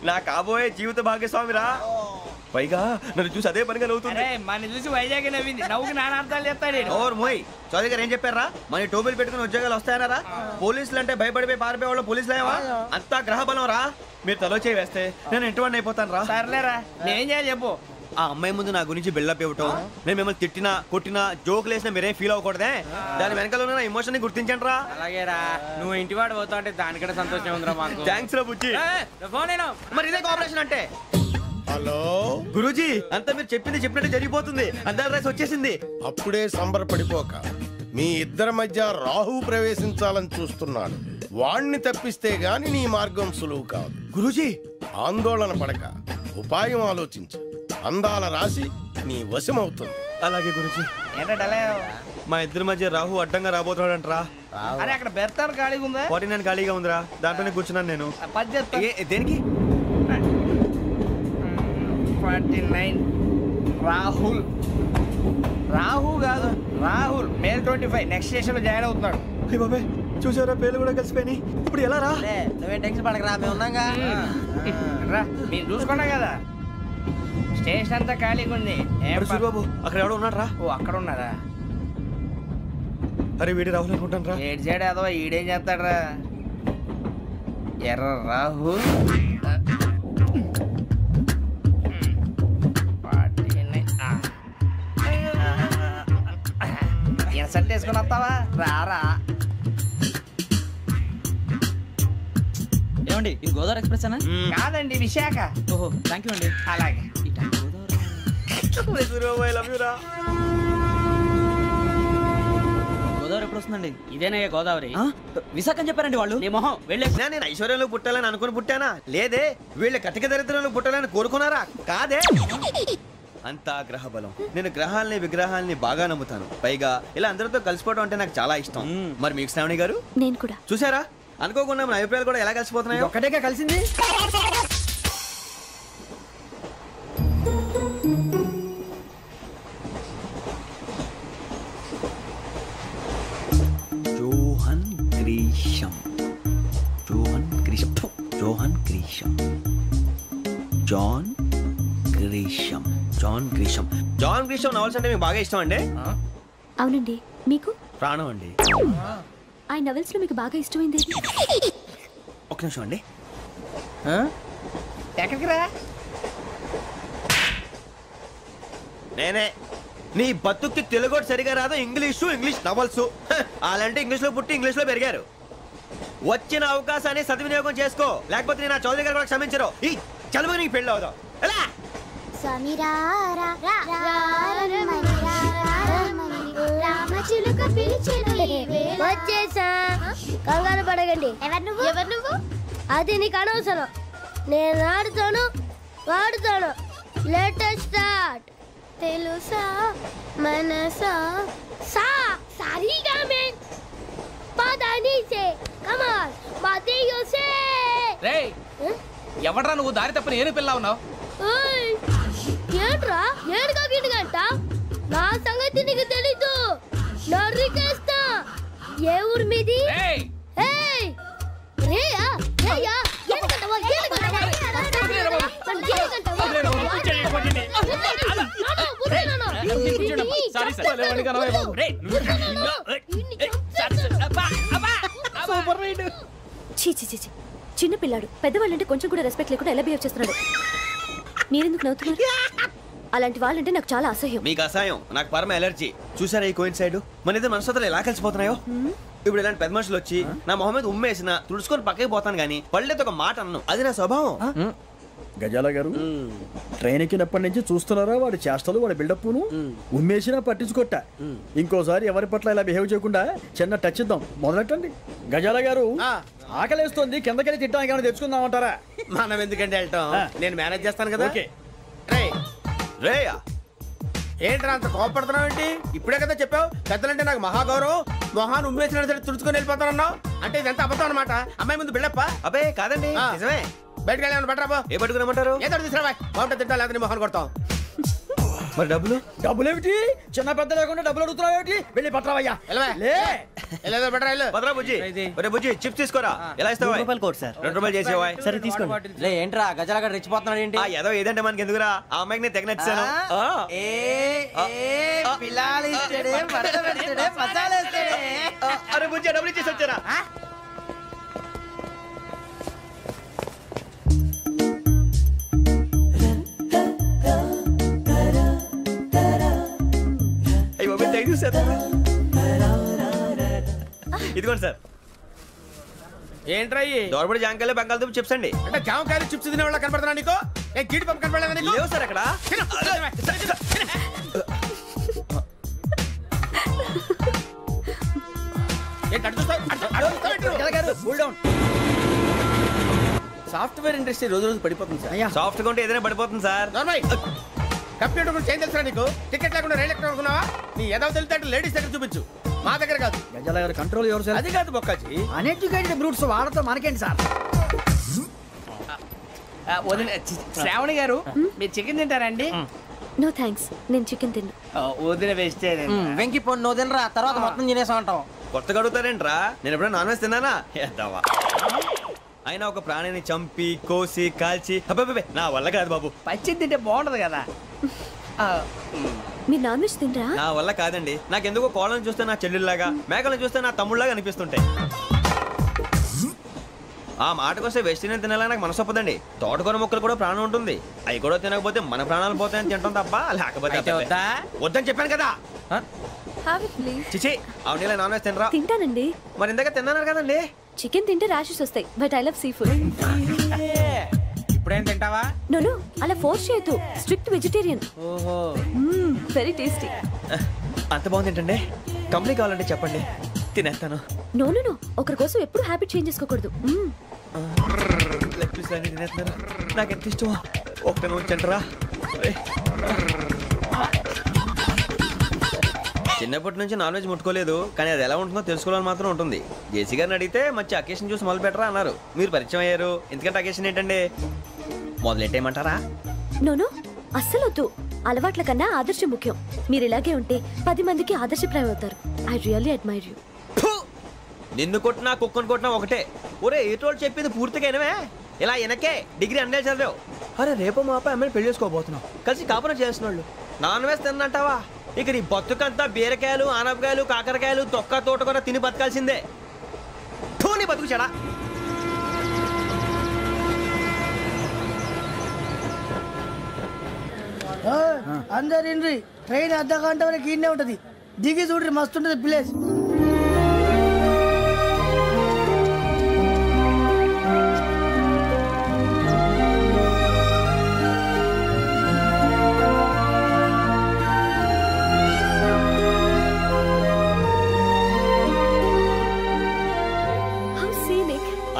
నా కాబోయే జీవిత భాగ్యస్వామిరా. పైగా నన్ను చూసి అదే పనిగా నవ్వుతుంది. మన చూసి వైజాగ్ నవ్వింది. నవ్వుకి నాన్న అర్థాలు చెప్తాడు. ఓర్ మోయ్, చౌదరి గారు ఏం చెప్పారా? మన టోబీలు పెట్టుకుని ఉద్యోగాలు వస్తాయనరా? పోలీసులు అంటే భయపడిపోయి పారిపోయే వాళ్ళు పోలీసులు అయ్యవా? అంతా గ్రహ బలం రా. మీరు తలో చేయి వేస్తే నేను ఇంటివాడిని అయిపోతాను రా. సర్లేరా, నేనేం చేయాలి చెప్పు. ఆ అమ్మాయి ముందు నా గురించి బిల్డప్ ఇవ్వటం, నేను మిమ్మల్ని తిట్టినా కొట్టినా జోకులు వేసినా మీరేం ఫీల్ అవ్వకూడదే. దాని వెనకాల ఉన్న ఎమోషన్ ని గుర్తించండి రా. అలాగేరా, నువ్వు ఇంటివాడు పోతా అంటే దానికంటే సంతోషం ఉందిరా మాకు. థ్యాంక్స్ రా బుజ్జి. మరి ఇదే కోఆపరేషన్ అంటే. హలో గురూజీ, అంతా మీరు చెప్పింది చెప్పినట్టు జరిగిపోతుంది. అందాల రైస్ వచ్చేసింది. అప్పుడే సంబరపడిపోక. మీ ఇద్దరి మధ్య రాహు ప్రవేశించాలని చూస్తున్నాడు. వాణ్ణి తప్పిస్తే గాని నీ మార్గం సులువు కాదు. గురూజీ, ఆందోళన పడక ఉపాయం ఆలోచించు. అందాల రాశి నీ వశమవుతుంది. అలాగే గురించి మా ఇద్దరి మధ్య రాహు అడ్డంగా రాబోతున్నాడంటరా. అరే అక్కడ బెర్తాను ఖాళీగా ఉందా? 49 ఖాళీగా ఉందిరా, దాంట్లోనే కూర్చున్నాను నేను. దేనికి? 49 రాహుల్. రాహు కాదు, రాహుల్. మే 25 నెక్స్ట్ స్టేషన్ లో జాయిన్ అవుతున్నాడు. బాబే చూసారా, పేర్లు కూడా కలిసిపోయినాయి. ఇప్పుడు ఎలా రా? నువ్వే టెన్షన్ పడకరా, మేము ఉన్నాగా. రా, మీరు చూసుకున్నా కదా. స్టేషన్ అంతా ఖాళీగా ఉంది. బాబు అక్కడ ఎవడో ఉన్నాడు రా. ఓ అక్కడ ఉన్నారా? అరే వీడి రాహుల్ అనుకుంటాను రా. ఏడు సైడ్ అదో ఈడేం చేస్తాడరా? ఎర్ర రాహుల్. ఇన్సర్ట్ వేసుకుని వస్తావా? రారా. ఏమండి ఇది గోదావరి ఎక్స్ప్రెస్ అనా? కాదండి, విశాఖ. ఓహో థ్యాంక్ యూ అండి. అలాగే. గోదావరి ఎప్పుడు వస్తుందండి? ఇదేనయ్యా గోదావరి. విశాఖ అని చెప్పారండి వాళ్ళు. నీ మొహం వెళ్ళే. నేను ఐశ్వర్యంలో పుట్టాలని అనుకుని పుట్టానా? లేదే. వీళ్ళ కటిక దరిద్రంలో పుట్టాలని కోరుకున్నారా? కాదే. అంతా గ్రహ బలం. నేను గ్రహాలని విగ్రహాలని బాగా నమ్ముతాను. పైగా ఇలా అందరితో కలిసిపోవడం అంటే నాకు చాలా ఇష్టం. మరి మీకు శ్రావణి గారు? నేను కూడా. చూసారా, అనుకోకుండా మన అభిప్రాయాలు కూడా ఎలా కలిసిపోతున్నాయో. ఒక్కటేగా కలిసింది. Johan Grisham, Johan Grisham, Johan Grisham, John Grisham, John Grisham. John Grisham novels అంటే మీకు బాగా ఇష్టం అండి? అవునండి. మీకు? ప్రాణం అండి. ఆ నవల్స్ లో మీకు బాగా ఇష్టమైంది? ఒక నిమిషం అండి. ఎక్కడికి రా? నేనే. నీ బతుక్కి తెలుగు సరిగా రాదు, ఇంగ్లీష్ నవల్స్. అలాంటి ఇంగ్లీష్ లో పుట్టి ఇంగ్లీష్ లో పెరిగారు. వచ్చిన అవకాశాన్ని సద్వినియోగం చేసుకో, లేకపోతే నేను చౌదరి గారు కూడా క్షమించరు. ఈ చదువు నీకు పెళ్ళి అవుదాం. ఎలా? వచ్చేసా, కంగారు పడగండి. ఎవరు నువ్వు? అది నీకు అనవసరం. నేను ఆడుతాను, వాడుతాను. Latest start. తెలుసా మనసా సా సారీగా మెన్ పదని సే కమాన్ మదియో సే. రేయ్ ఎవడ్రా నువ్వు? దారి తప్పని ఏను పిల్ల ఉన్నావు? ఓయ్ ఏంట్రా ఏడుగా గిడుగంట? నా సంగతి నీకు తెలీదు. నరికేస్తా. ఏ ఊరు మీది? ఏయ్ రేయా రేయా ఏడుగంటవా ఏడుగంటవా చిన్న పిల్లాడు. పెద్దవాళ్ళంటే కొంచెం కూడా రెస్పెక్ట్ లేకుండా ఎలా బిహేవ్ చేస్తున్నాడు. మీరెందుకు నవ్వుతున్నారు? అలాంటి వాళ్ళంటే నాకు చాలా అసహ్యం. మీకు అసహ్యం, నాకు పరమ ఎలర్జీ. చూసారా ఈ కోయిన్సైడ్? మన ఇద్దరు మనస్తత్వాలు ఎలా కలిసిపోతున్నాయో. ఇప్పుడు ఇలాంటి పెద్ద మనుషులు వచ్చి నా మొహం మీద ఉమ్మేసిన తుడుచుకొని పక్కకి పోతాను కానీ పళ్ళేతో ఒక మాట అన్ను. అది నా స్వభావం. గజాల గారు ట్రైన్ ఎక్కినప్పటి నుంచి చూస్తున్నారా వాడి చేష్టలు, వాడి బిల్డప్ను? ఉమ్మేసినా పట్టించుకోట. ఇంకోసారి ఎవరి పట్ల ఇలా బిహేవ్ చేయకుండా చిన్న టచ్ ఇద్దాం. మొదలెట్టండి. గజాల గారు ఆకలేస్తుంది, కిందకెళ్ళి తిట్టడానికి ఏమైనా తెచ్చుకుందామంటారా? మనం ఎందుకంటే వెళ్తాం, నేను మేనేజ్ చేస్తాను కదా. రేయా ఏంట్రా అంత కోపడుతున్నావు ఏంటి? ఇప్పుడే కదా చెప్పావు పెద్దలంటే నాకు మహాగౌరవం, మొహాన్ని ఉమ్మేసిన సరే తుడుచుకొని వెళ్ళిపోతానన్నావు. అంటే ఇదంతా అబద్ధం అనమాట. అమ్మాయి ముందు బిల్డప్ప? అబ్బే కాదండి, నిజమే. బయటకు వెళ్ళి బట్రాబో. ఏ పట్టుకురమ్మంటారు? ఏదో తీసుకురా బాగుంటుంది, తింటా లేదా మొహాన్ని కొడతాం. మరి డబ్బులు? డబ్బులు ఏమిటి? చిన్న పెద్ద లేకుండా డబ్బులు అడుగుతున్నావు ఏమిటి? వెళ్ళి పట్రావయ్యా. బుజ్జి చిప్స్ తీసుకోరా. ఎలా ఇస్తావా? 2 రూపాయలు కోట్ సార్. 2 రూపాయలు చేసేవా? సరే తీసుకోండి. లే ఏంట్రా గజాలగడ రెచ్చిపోతున్నాడు ఏంటి? ఏదో ఏదంటే మనకి ఎందుకురా, ఆ అమ్మాయికి నేను తెగ నచ్చాను. అరే బుజ్జి డబ్బులు ఇచ్చేసి వచ్చారా? ఇదిగోండి సార్. ఏంట్రా దోరబడి జాంకాయలు బంగాళదుంప చిప్స్ అండి. అంటే జామకాయలు చిప్స్ తినే వాళ్ళ కనపడుతున్నా నీకు? ఏ జీడి పంపు కనపడలేదా నీకు? లేవు సార్ అక్కడ. సాఫ్ట్వేర్ ఇండస్ట్రీ రోజు రోజు పడిపోతుంది సార్. సాఫ్ట్ గా ఉంటే ఏదైనా పడిపోతుంది సార్. కంప్యూటర్ గురించి ఏం తెలుసా నీకు? టికెట్ లేకుండా రైలు ఎక్కడ అనుకున్నావా? నీ ఏదో తెలితే లేడీస్ దగ్గర చూపించు, మా దగ్గర కాదు. గజాల గారు కంట్రోల్ ఎవరు సార్? అది కాదు బొక్కాజీ, అన్ఎడ్యుకేటెడ్ బ్రూట్స్ వాళ్ళతో మనకేంటి సార్? శ్రావణి గారు మీరు చికెన్ తింటారండి? నో థ్యాంక్స్, నేను చికెన్ తిన్నా. వదిన వేస్తే వెంకి పొన్ను నువ్వు తినరా, తర్వాత మొత్తం తినేసా ఉంటాం. కొత్తగా అడుగుతారేంట్రా? నేను ఎప్పుడైనా నాన్ వెజ్ తిన్నానా? ఎద్దావా. అయినా ఒక ప్రాణిని చంపి కోసి కాల్చి అబ్బబ్బే నా వల్ల కాదు బాబు. పచ్చి తింటే బాగుంటది కదా. మీరు నాన్ వెజ్ తినరా? నా వల్ల కాదండి. నాకెందుకో కోళ్ళని చూస్తే నా చెల్లెళ్ళలాగా, మేకలను చూస్తే నా తమ్ముళ్ళలాగా అనిపిస్తుంటాయి. ఆ మాటకొస్తే వెస్టిరియన్ తినాలని నాకు మనసు ఒప్పదండి. తోటకూర మొక్కలు కూడా ప్రాణం ఉంటుంది, అవి కూడా తినకపోతే మన ప్రాణాలు పోతాయని తింటాం తప్ప లేకపోతే వద్దని చెప్పాను కదా. చిచి అవునీ నాన్ వెజ్ తినరా? తింటానండి. మరి ఇందాక తిన్నాను కదండి. చికెన్ తింటే ర్యాషెస్ వస్తాయి, but I love sea food. ఇప్పుడేం తింటావా? నో అలా ఫోర్స్ చేయొద్దు, స్ట్రిక్ట్ వెజిటేరియన్. ఓహో, వెరీ టేస్టీ. అంత బాగుంది ఏంటండి? కంప్లీట్ కావాలంటే చెప్పండి, తినేస్తాను. నో ఒకరి కోసం ఎప్పుడు హ్యాబిట్ చేంజ్ చేసుకోకూడదు. లెగ్ పీస్ అన్ని తినేస్తున్నారు, నాకు ఎంత ఇష్టం. ఒక్క ఉంచండిరా. చిన్నప్పటి నుంచి నాన్ వెజ్ ముట్టుకోలేదు, కానీ అది ఎలా ఉంటుందో తెలుసుకోవాలని మాత్రం ఉంటుంది. జేసీ గారిని అడిగితే మంచి అకేషన్ చూసి మొదలు పెట్టరా అన్నారు. మీరు పరిచయం అయ్యారు, ఎందుకంటే అకేషన్ ఏంటండి? మొదలెట్టేయమంటారా? నో అస్సలు వద్దు. అలవాట్ల కన్నా ఆదర్శం ముఖ్యం. మీరు ఇలాగే ఉంటే 10 మందికి ఆదర్శప్రాయం అవుతారు. I really admire you. నిన్ను కొట్టినా కుక్కను కొట్టినా ఒకటే. ఒరే ఏటోళ్ళు చెప్పింది పూర్తిగా వినవే. ఇలా వెనకే డిగ్రీ అన్నే చదివావు. అరే రేపు మా అబ్బాయి అమ్మాయిని పెళ్లి చేసుకోబోతున్నావు, కలిసి కాపురం చేసిన వాళ్ళు నాన్ వెజ్ తిన్నంటావా? ఇక నీ బతుకంతా బీరకాయలు, ఆనపకాయలు, కాకరకాయలు, తొక్క తోట కూడా తిని బతకాల్సిందే. నీ బతుకు చెడా. అందరు ఇండ్రి, ట్రైన్ అర్ధ గంట వరకు ఇన్నే ఉంటది. దిగి చూడ్రి, మస్తు ఉంటది ప్లేస్.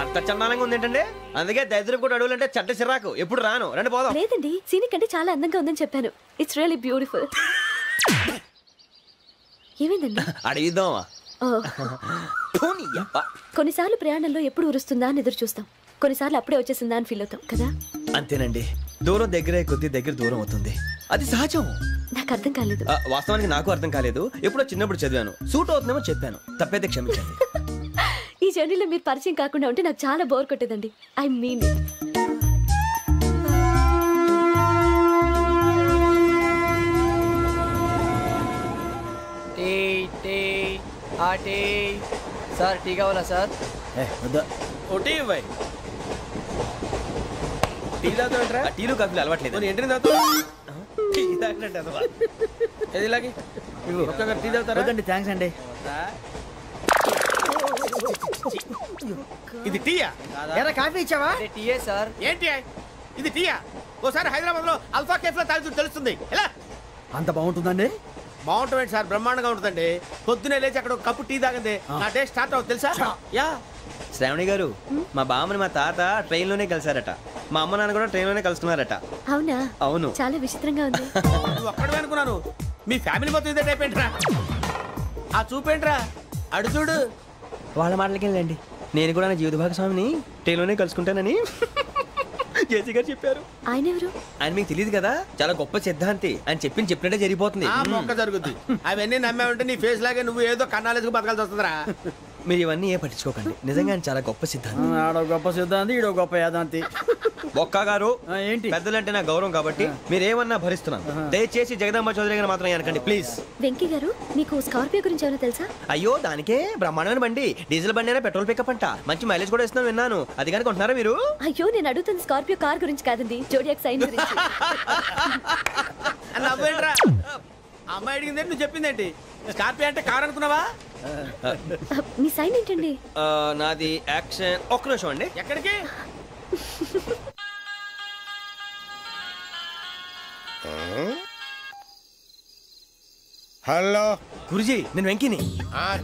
అంత చందానంగా ఉంది ఏంటండి? అందుకే దరిద్రం కూడా అడవులు అంటే చెడ్డ చిరాకు. ఎప్పుడు రాను, రండి పోదాం. లేదండి, సీనిక్ అంటే చాలా అందంగా ఉందని చెప్పాను. It's really beautiful. ఏమైందండి? అడిగిద్దామా? కొన్నిసార్లు ప్రయాణంలో ఎప్పుడు ఉరుస్తుందా అని ఎదురు చూస్తాం, కొన్నిసార్లు అప్పుడే వచ్చేసిందా అని ఫీల్ అవుతాం కదా. అంతేనండి, దూరం దగ్గర కొద్ది దగ్గర దూరం అవుతుంది, అది సహజం. నాకు అర్థం కాలేదు. వాస్తవానికి నాకు అర్థం కాలేదు. ఎప్పుడో చిన్నప్పుడు చదివాను, సూట్ అవుతుందేమో చెప్పాను, తప్పైతే క్షమించండి. ఈ జర్నీలో మీరు పరిచయం కాకుండా ఉంటే నాకు చాలా బోర్ కొట్టేదండి. I mean it. Sir tea కావాలా సార్? టీ తాగుతాంట్రా? టీలు కాఫీలు అలవాట్లేదు. ఏంటి తాగుతావు? టీ తాగినట్టు ఏది ఇలాగే ఒక్కొక్కరు టీ తాగుతారా? థ్యాంక్స్ అండి. ఇది టీయా? ఎరా కాఫీ ఇచ్చావా? టీయే సార్. ఏంటి ఇది టీయా? ఓసారి హైదరాబాద్ లో అల్ఫా కేఫ్ లో తాగుతూ తెలుస్తుంది. ఎలా అంత బాగుంటుందండి? బాగుంటుంది సార్, బ్రహ్మాండంగా ఉంటుందండి. పొద్దునే లేచి అక్కడ ఒక కప్పు టీ తాగింది నా డే స్టార్ట్ అవుతుంది తెలుసా? యా. శ్రావణి గారు, మా బామ్మని మా తాత ట్రైన్ లోనే కలిసారట, మా అమ్మ నాన్న కూడా ట్రైన్ లోనే కలుసుకున్నారట. అవునా? అవును. చాలా విచిత్రంగా ఉంది. నువ్వు ఒక్కడే అనుకున్నాను, మీ ఫ్యామిలీ మొత్తం ఇదే టైప్ ఏంట్రా? ఆ చూపేంట్రా, అడు చూడు. వాళ్ళ మాటలకి వెళ్ళండి, నేను కూడా నా జీవిత భాగస్వామిని ట్రైన్ లోనే కలుసుకుంటానని జేసీ గారు చెప్పారు. ఆయన ఎవరు? ఆయన మీకు తెలియదు కదా, చాలా గొప్ప సిద్ధాంతి. ఆయన చెప్పినట్టే జరిగిపోతుంది. మొక్క జరుగుద్ది. అవన్నీ నమ్మావంటే నీ ఫేస్ లాగే నువ్వు ఏదో కన్నాలేసుకు బతకాల్సి వస్తుందిరా. మీరు ఇవన్నీ ఏ పట్టించుకోకండి, నిజంగా ఆయన చాలా గొప్ప సిద్ధాంతి. ఆడో గొప్ప సిద్ధాంతి, ఈడో గొప్ప యాదాంతి. బొక్క గారు, ఏంటి పెద్దలంటే నా గౌరవం కాబట్టి మీరేమన్నా భరిస్తున్నాను. దయచేసి జగదాంబ చౌదరి గారు మాత్రం అనకండి ప్లీజ్. వెంకీ గారు, మీకు స్కార్పియో గురించి ఏమైనా తెలుసా? అయ్యో దానికే బ్రహ్మాండమైన బండి, డీజిల్ బండి అయినా పెట్రోల్ పికప్ అంట, మంచి మైలేజ్ కూడా ఇస్తున్నాను విన్నాను. అది కానీ కొంటున్నారా మీరు? అయ్యో నేను అడుగుతుంది స్కార్పియో కార్ గురించి కాదండి, జోడియాక్ సైన్ గురించి. అమ్మాయి అడిగింది నువ్వు చెప్పిందేంటి? స్కార్పియో అంటే కార్ అనుకున్నావా? మీ సైన్ ఏంటండి? నాది యాక్షన్. ఒక్క నిమిషం అండి. ఎక్కడికి? హలో గురుజీ, నేను వెంకీని.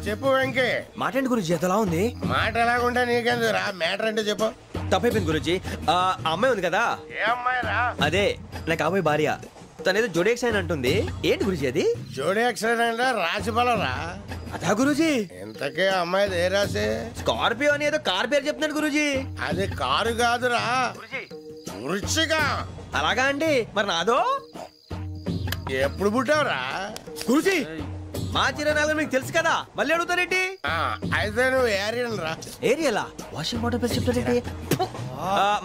చెప్పు వెంకీ. మాట ఏంటి గురుజీ, ఎంతలా ఉంది? మాట ఎలాగుంటా నీకెందుకు రా, మ్యాటర్ అంటే చెప్పు. తప్పైపోయింది గురూజీ. ఆ అమ్మాయి ఉంది కదా, ఏ అమ్మాయిరా? అదే నా కాబోయే భార్య. తనేదో జోడేక్స్ అని అంటుంది. ఏంటి గురూజీ అది? జోడేక్స్ అంటే రాశి బలరా? అదా గురూజీ. ఇంతకే అమ్మాయి ఏ రాశి? స్కార్పియో అని ఏదో కార్ పేరు చెప్తున్నాడు గురూజీ. అది కారు కాదురా, వృశ్చిక. అలాగా అండి, మరి నాదో? ఎప్పుడు పుట్టావురా గురూజీ? మా చిరనాలు మీకు తెలుసు కదా, మళ్ళీ అడుగుతారేంటి? అయితే నువ్వు ఏరియన్ రా. ఏరియలా? వాషింగ్ వాటర్ పేరు చెప్తారేంటి?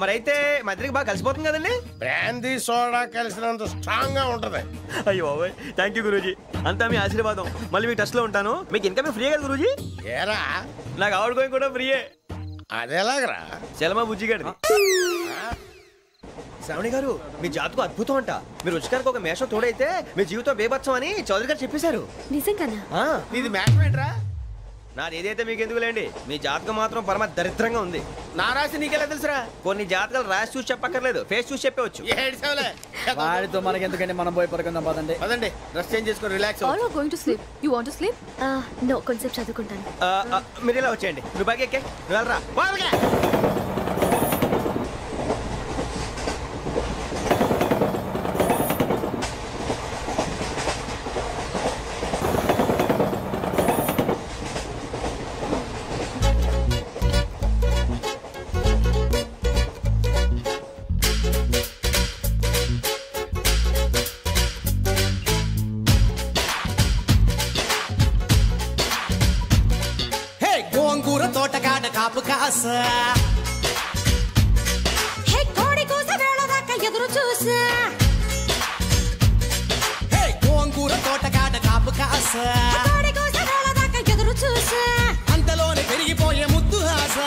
మరైతే మా ఇద్దరికి బాగా కలిసిపోతుంది కదండి. బ్రాందీ సోడా కలిసినంత స్ట్రాంగ్ గా ఉంటది. అయ్యో థ్యాంక్ యూ గురూజీ, అంతా మీ ఆశీర్వాదం. మళ్ళీ మీ టచ్ లో ఉంటాను. మీకు ఇంకా ఫ్రీ కదా గురూజీ? ఏరా, నాకు ఆవిడ గోయింగ్ కూడా ఫ్రీయే. అదేలాగరా? చలమా బుజ్జి గారిది. శ్రావణి గారు, మీ జాతకు అద్భుతం అంట. మీరు రుచికారికి ఒక మేషం తోడైతే మీ జీవితం బేబత్సం అని చౌదరి గారు చెప్పేశారు. నిజంగానా? నీది మేషం ఏంట్రా? నాది ఏదైతే మీకు ఎందుకులేండి, మీ జాతకం మాత్రం పరమ దరిద్రంగా ఉంది. నా రాసి నీకెలా తెలుసురా? కొన్ని జాతకాలు రాసి చూసి చెప్పక్కర్లేదు, ఫేస్ చూసి చెప్పవచ్చు. వాడితో మనకి ఎందుకంటే మనం పోయి పడుకుందాం. పదండి పదండి, డ్రెస్ చేంజ్ చేసుకొని relax. All are going to sleep. You want to sleep? No, కొంచెం చదువుకుంటాను. మీరు ఇలా వచ్చేయండి. నువ్వు బాగా ఎక్కే, నువ్వు వెళ్ళరా. గోంగూర తోటకాడ కాపు కాస, కోడి కూస వేళ దాకా ఎదురు చూసా. గోంగూర తోటకాడ కాపు కాస, కోడి కూస వేళ దాకా ఎదురు చూసా. అంతలోనే పెరిగిపోయే ముద్దు ఆశ,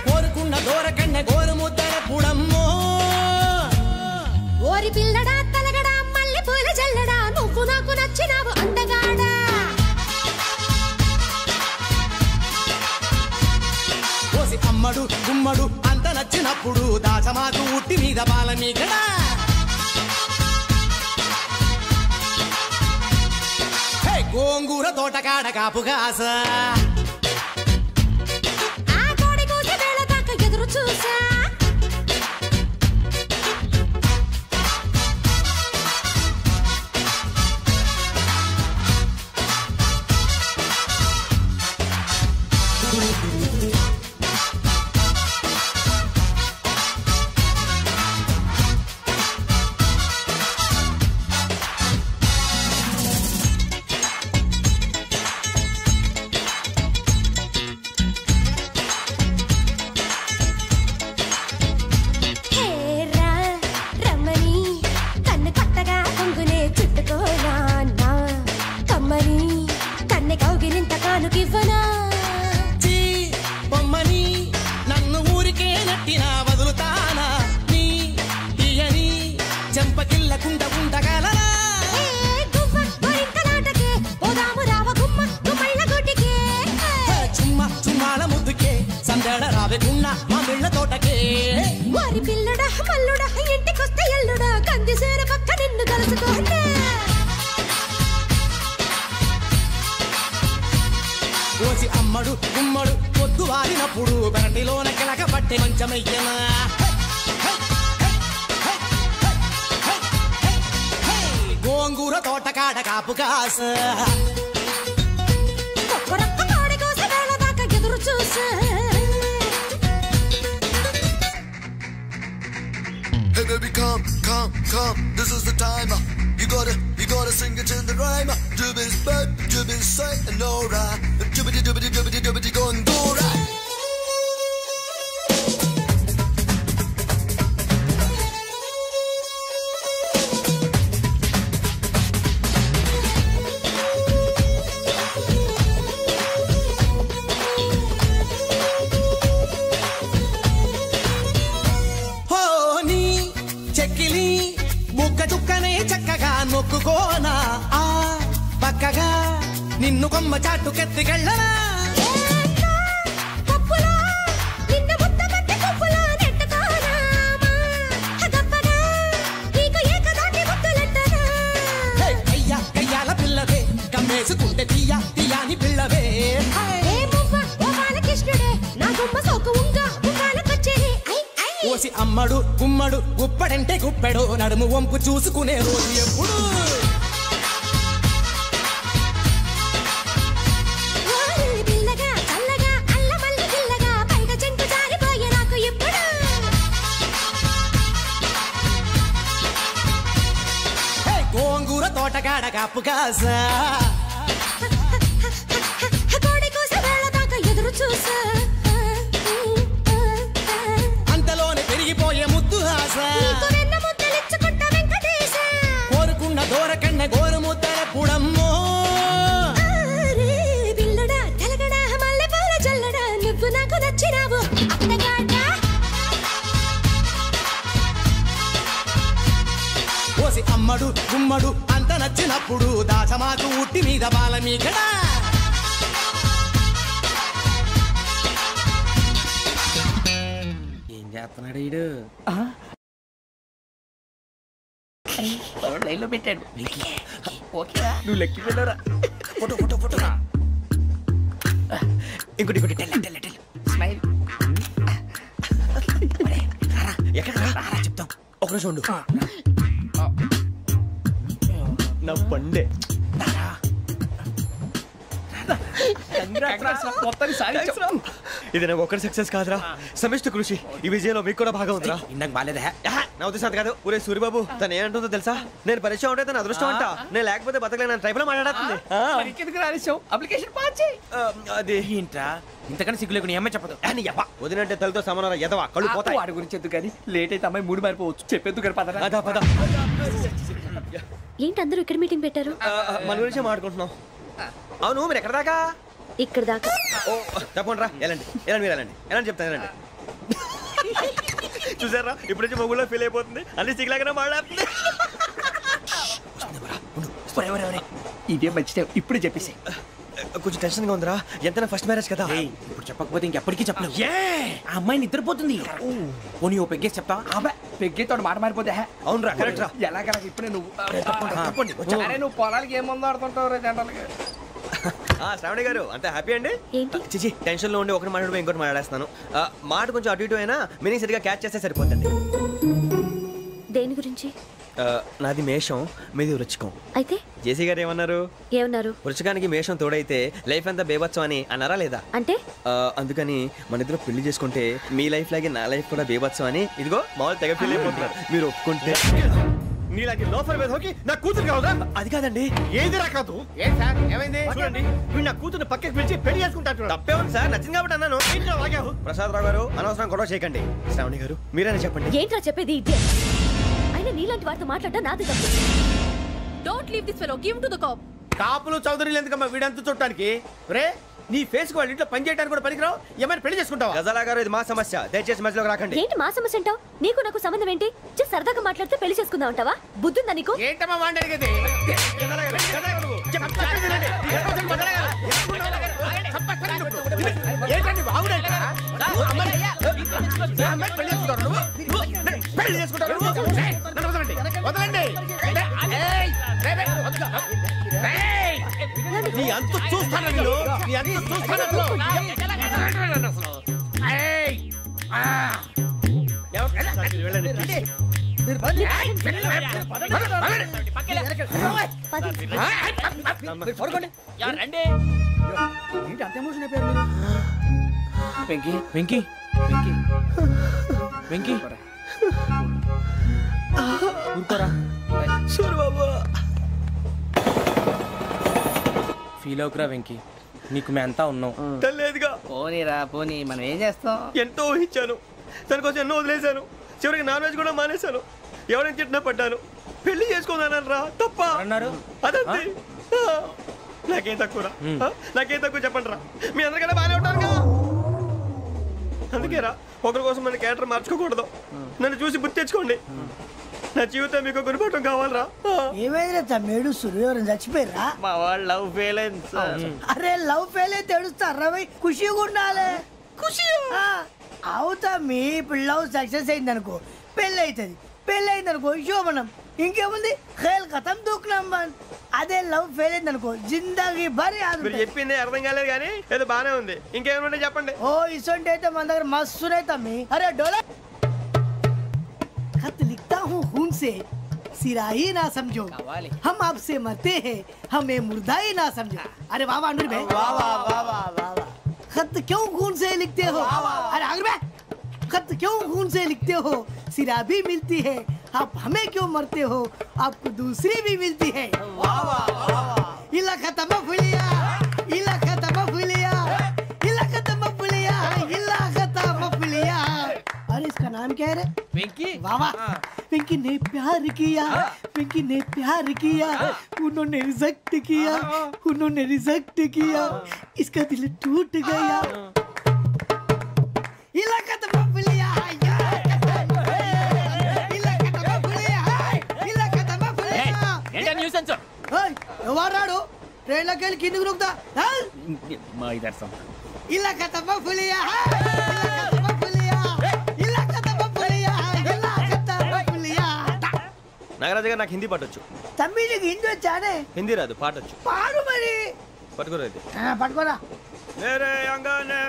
కోరుకున్న దూరకన్న గోరు ముద్దల పుడమ్మో. ఓరి పిల్లడా తలగడా మల్లె పూల జల్లడా, నువ్వు నాకు నచ్చినావు అందగాడా. అమ్మడు గుమ్మడు అంత నచ్చినప్పుడు దాచమాకు ఉట్టి మీద బాల మీగడా. గోంగూర తోటకాడ కాపు కాస, కోడి కూస వేళ దాకా ఎదురు చూసా. వారి పిల్లడా మల్లుడా ఇంటికొస్తే ఎల్లుడా, కందిసేర పక్క నిన్ను కలుసుకోండి. ఓసి అమ్మడు గుమ్మడు పొద్దు వారినప్పుడు పెరటిలోన కిలక పట్టే మంచమయ్యనా. గోంగూర తోటకాడ కాపు కాస, కొరక్క కోడి కోస వేళ దాకా ఎదురు చూసా. Hey baby, come, come, come, this is the time. You gotta sing it in the rhyme. Jubbity bop, jubbity say, and alright. Jubbity jubbity jubbity jubbity going go right. నొక్కుకోనా ఆ పక్కగా నిన్ను కొమ్మ చాటుకెత్తికెళ్ళనా. కయ్యాల పిల్లవే కమ్మేసుకుంటే తీయా తీయాని పిల్లవే. కృష్ణుడే నా గుమ్మ అమ్మడు గుమ్మడు గుప్పడంటే గుప్పెడు నడుము వంపు చూసుకునే రోజు ఎప్పుడు గోంగూర తోటగాడ కాపు కాసా అంతలోనే పెరిగిపోయే ముద్దు ఆశ కోరుకున్న దూరకన్న గోరు ముద్దల పుడమ్మో నువ్వు నాకు నచ్చినావు అమ్మడు గుమ్మడు అంత నచ్చినప్పుడు దాచమాకు ఉట్టి మీద బాల మీకడా ఏం చేస్తున్నాడు వీడు లైన్లో పెట్టాడు ఓకేరా నువ్వు లెక్కి వెళ్ళరా ఫోటో ఫోటో ఫోటో ఇంకోటి ఇంకోటి టెల్ స్మైల్ ఎక్కడ చెప్తాం ఒక రోజు ఉండు నా పండే ఇది నాకు ఒక్కరి సక్సెస్ కాదురా సమిష్టి కృషి ఈ విజయంలో మీకు కూడా భాగం ఉందిరా ఇందాక బాలేదా నా ఉద్దేశం కాదు ఊరే సూరిబాబు తను ఏమంటుందో తెలుసా నేను పరిచయం ఉంటే తన అదృష్టం అంట నేను లేకపోతే బతకలేను ట్రైబ్ లో మాట్లాడుతుంది అప్లికేషన్ పాస్ చేయి అది ఏంట్రా ఇంతకన్నా సిగ్గు లేకుండా ఏమై చెప్పదు వదినంటే తలతో సమానం ఎదవా కళ్ళు పోతాయి వాడి గురించి ఎందుకు కానీ లేట్ అయితే అమ్మాయి మూడు మారిపోవచ్చు చెప్పేందుకు కానీ పద అదా పద ఏంటి అందరూ ఇక్కడ మీటింగ్ పెట్టారు మన గురించి మాట్లాడుకుంటున్నాం అవును మీరు ఎక్కడ దాకా ఇక్కడ దాకా ఓ తప్పకుండా రా వెళ్ళండి వెళ్ళండి మీరు వెళ్ళండి వెళ్ళండి చెప్తాను వెళ్ళండి చూసారా ఇప్పుడు నుంచి మొగుల్లో ఫీల్ అయిపోతుంది అన్ని సిగ్లాగానే మాట్లాడుతుంది ఇదే మంచి టైం ఇప్పుడు చెప్పేసి కొంచెం టెన్షన్ గా ఉందిరా ఎంతైనా ఫస్ట్ మ్యారేజ్ కదా ఇప్పుడు చెప్పకపోతే ఇంకెప్పటికీ చెప్పలేవు ఆ అమ్మాయి నిద్రపోతుంది పోనీ ఓ పెగ్గేసి చెప్తావా పెగ్గేతో మాట మారిపోతే అవును రా కరెక్ట్ రా ఎలాగ ఇప్పుడే నువ్వు అరే నువ్వు పొలాలకి ఏముందో ఆడుతుంటావు రే జనరల్గా శ్రావణి గారు అంత హ్యాపీ అండి చిచి టెన్షన్ లో ఉండి ఒకటి మాట్లాడిపోయి ఇంకోటి మాట్లాడేస్తాను మాట కొంచెం అటు ఇటు అయినా మీనింగ్ సరిగా క్యాచ్ చేస్తే సరిపోతుంది దేని గురించి నాది మేషం మీది వృచ్చికం అయితే జేసీ గారు ఏమన్నారు వృచ్చికానికి మేషం తోడైతే లైఫ్ అంతా బేబత్సం అని అన్నారా లేదా అంటే అందుకని మన ఇద్దరు పెళ్లి చేసుకుంటే మీ లైఫ్ లాగే నా లైఫ్ కూడా బేబత్సం అని ఇదిగో మామూలు తెగ ఫీల్ అయిపోతున్నారు మీరు ఒప్పుకుంటే నీలాంటి లోఫర్ మీద హోకి నా కూతురు కావదా అది కాదండి ఏది రాకాదు ఏం సార్ ఏమైంది చూడండి వీడు నా కూతురు పక్కకి పిలిచి పెళ్లి చేసుకుంటాడు తప్పే ఉంది సార్ నచ్చింది కాబట్టి అన్నాను ప్రసాద్ రావు గారు అనవసరం గొడవ చేయకండి శ్రావణి గారు మీరైనా చెప్పండి ఏంట్రా చెప్పేది ఇదే అయినా నీలాంటి వారితో మాట్లాడటం నాది తప్పు don't leave this fellow give to the cop కాపులు చౌదరులు ఎందుకమ్మా వీడంతా చూడటానికి రే నీ ఫేస్ వాళ్ళ ఇంట్లో పని చేయడానికి కూడా పనికిరావు ఏమైనా పెళ్లి చేసుకుంటావా గజాలా గారు ఇది మా సమస్య దయచేసి మధ్యలోకి రాకండి ఏంటి మా సమస్య అంటావు నీకు నాకు సంబంధం ఏంటి జస్ట్ సరదాగా మాట్లాడితే పెళ్లి చేసుకుందాం అంటావా బుద్ధుందా నీకు ఏంటమ్మా వాడి అడిగేది ఏంటండి బాగుండండి పెళ్లి చేసుకుంటారు వదలండి నీ అంత చూస్తాను నీ అంత చూస్తాను వెంకీ వెంకీ వెంకీ వెంకీ ఊరుకోరా సూరిబాబు ఫీల్ అవుకురా వెంకీ నీకు మేమంతా ఉన్నాం తెలియదుగా పోనీరా పోనీ మనం ఏం చేస్తాం ఎంతో ఊహించాను తన కోసం ఎన్నో వదిలేశాను చివరికి నాన్ వెజ్ కూడా మానేశాను ఎవరైనా తిట్టినా పడ్డాను పెళ్లి చేసుకుందానని రా తప్ప అన్నారు అదంతే నాకేం తక్కువరా నాకేం తక్కువ చెప్పండి రా మీ అందరికన్నా బాగానే ఉంటారుగా అందుకేరా ఒకరి కోసం మన క్యారెక్టర్ మార్చుకోకూడదు నన్ను చూసి గుర్తు తెచ్చుకోండి నా జీవితం మీకు గురిపటం కావాలరా ఏమైందిరా తమ్మేడు సూర్యవరం చచ్చిపోయిరా మా వాళ్ళు లవ్ ఫెయిల్ అయింది అరే లవ్ ఫెయిల్ అయితే ఏడుస్తారా ఖుషిగా ఉండాలి ఖుషి అవుతా మీ ఇప్పుడు లవ్ సక్సెస్ అయింది అనుకో పెళ్ళి అవుతుంది పెళ్ళి అయింది అనుకో శోభనం ఇంకేముంది ఖేల్ కథం దూకునాం బాన్ అదే లవ్ ఫెయిల్ అయింది అనుకో జిందాగీ భారీ మీరు చెప్పింది అర్థం కాలేదు కానీ ఏదో బానే ఉంది ఇంకేమైనా చెప్పండి ఓ ఇసొంటి అయితే మన దగ్గర మస్తునే తమ్మి అరే డోలా खत लिखता हूँ खून से, सिराही ना समझो। हम आपसे मरते हैं, हमें मुर्दाई ना समझो। अरे वाह वाह अनुर भाई, वाह वाह वाह वाह वाह। खत क्यों खून से लिखते हो? अरे अनुर भाई, खत क्यों खून से लिखते हो? सिरा भी मिलती है, आप हमें क्यों मरते हो? आपको दूसरी भी मिलती है। वाह वाह वाह। इला खत्म फुलिया, इला खत्म फुलिया, इला खत्म फुलिया, इला खत्म फुलिया। अरे इसका नाम क्या है रे? पिंकी। वाह वाह। पिंकी ने प्यार किया, पिंकी ने प्यार किया, उन्होंने रिजेक्ट किया, उन्होंने रिजेक्ट किया, इसका दिल टूट गया। इलाका तो बबलिया, इलाका तो बबलिया, इलाका तो बबलिया। ఏంటా న్యూసెన్స్? ఏయ్, ఎవరు రాడు? ట్రైన్లోకి వెళ్ళి కిందికి నొక్కుతా. మా ఇదర్శం. ఇలాకా तो बबलिया, इलाका तो बबलिया, इलाका तो बबलिया, इलाका तो बबलिया। నాగరాజు గారు నాకు హిందీ పాటొచ్చు. తమ్మి నీకు హిందీ వచ్చానే? హిందీ రాదు, పాటొచ్చు. పాడు మరి. పట్టుకోరా ఇది. పట్టుకోరా. मेरे अंगने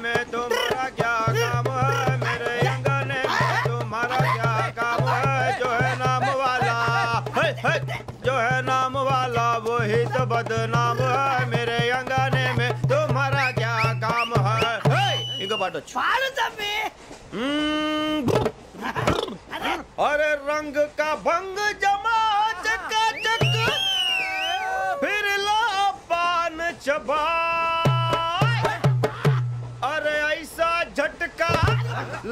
में तुम्हारा क्या काम है? मेरे अंगने में तुम्हारा क्या काम है? जो है नाम वाला, जो है नाम वाला वही तो बदनाम है। मेरे अंगने में तुम्हारा क्या काम है? इनको पाटो पाड़ो तम्मी। अरे रंग का भंग जमा चकाचक, फिर ला पान चबा। अरे ऐसा झटका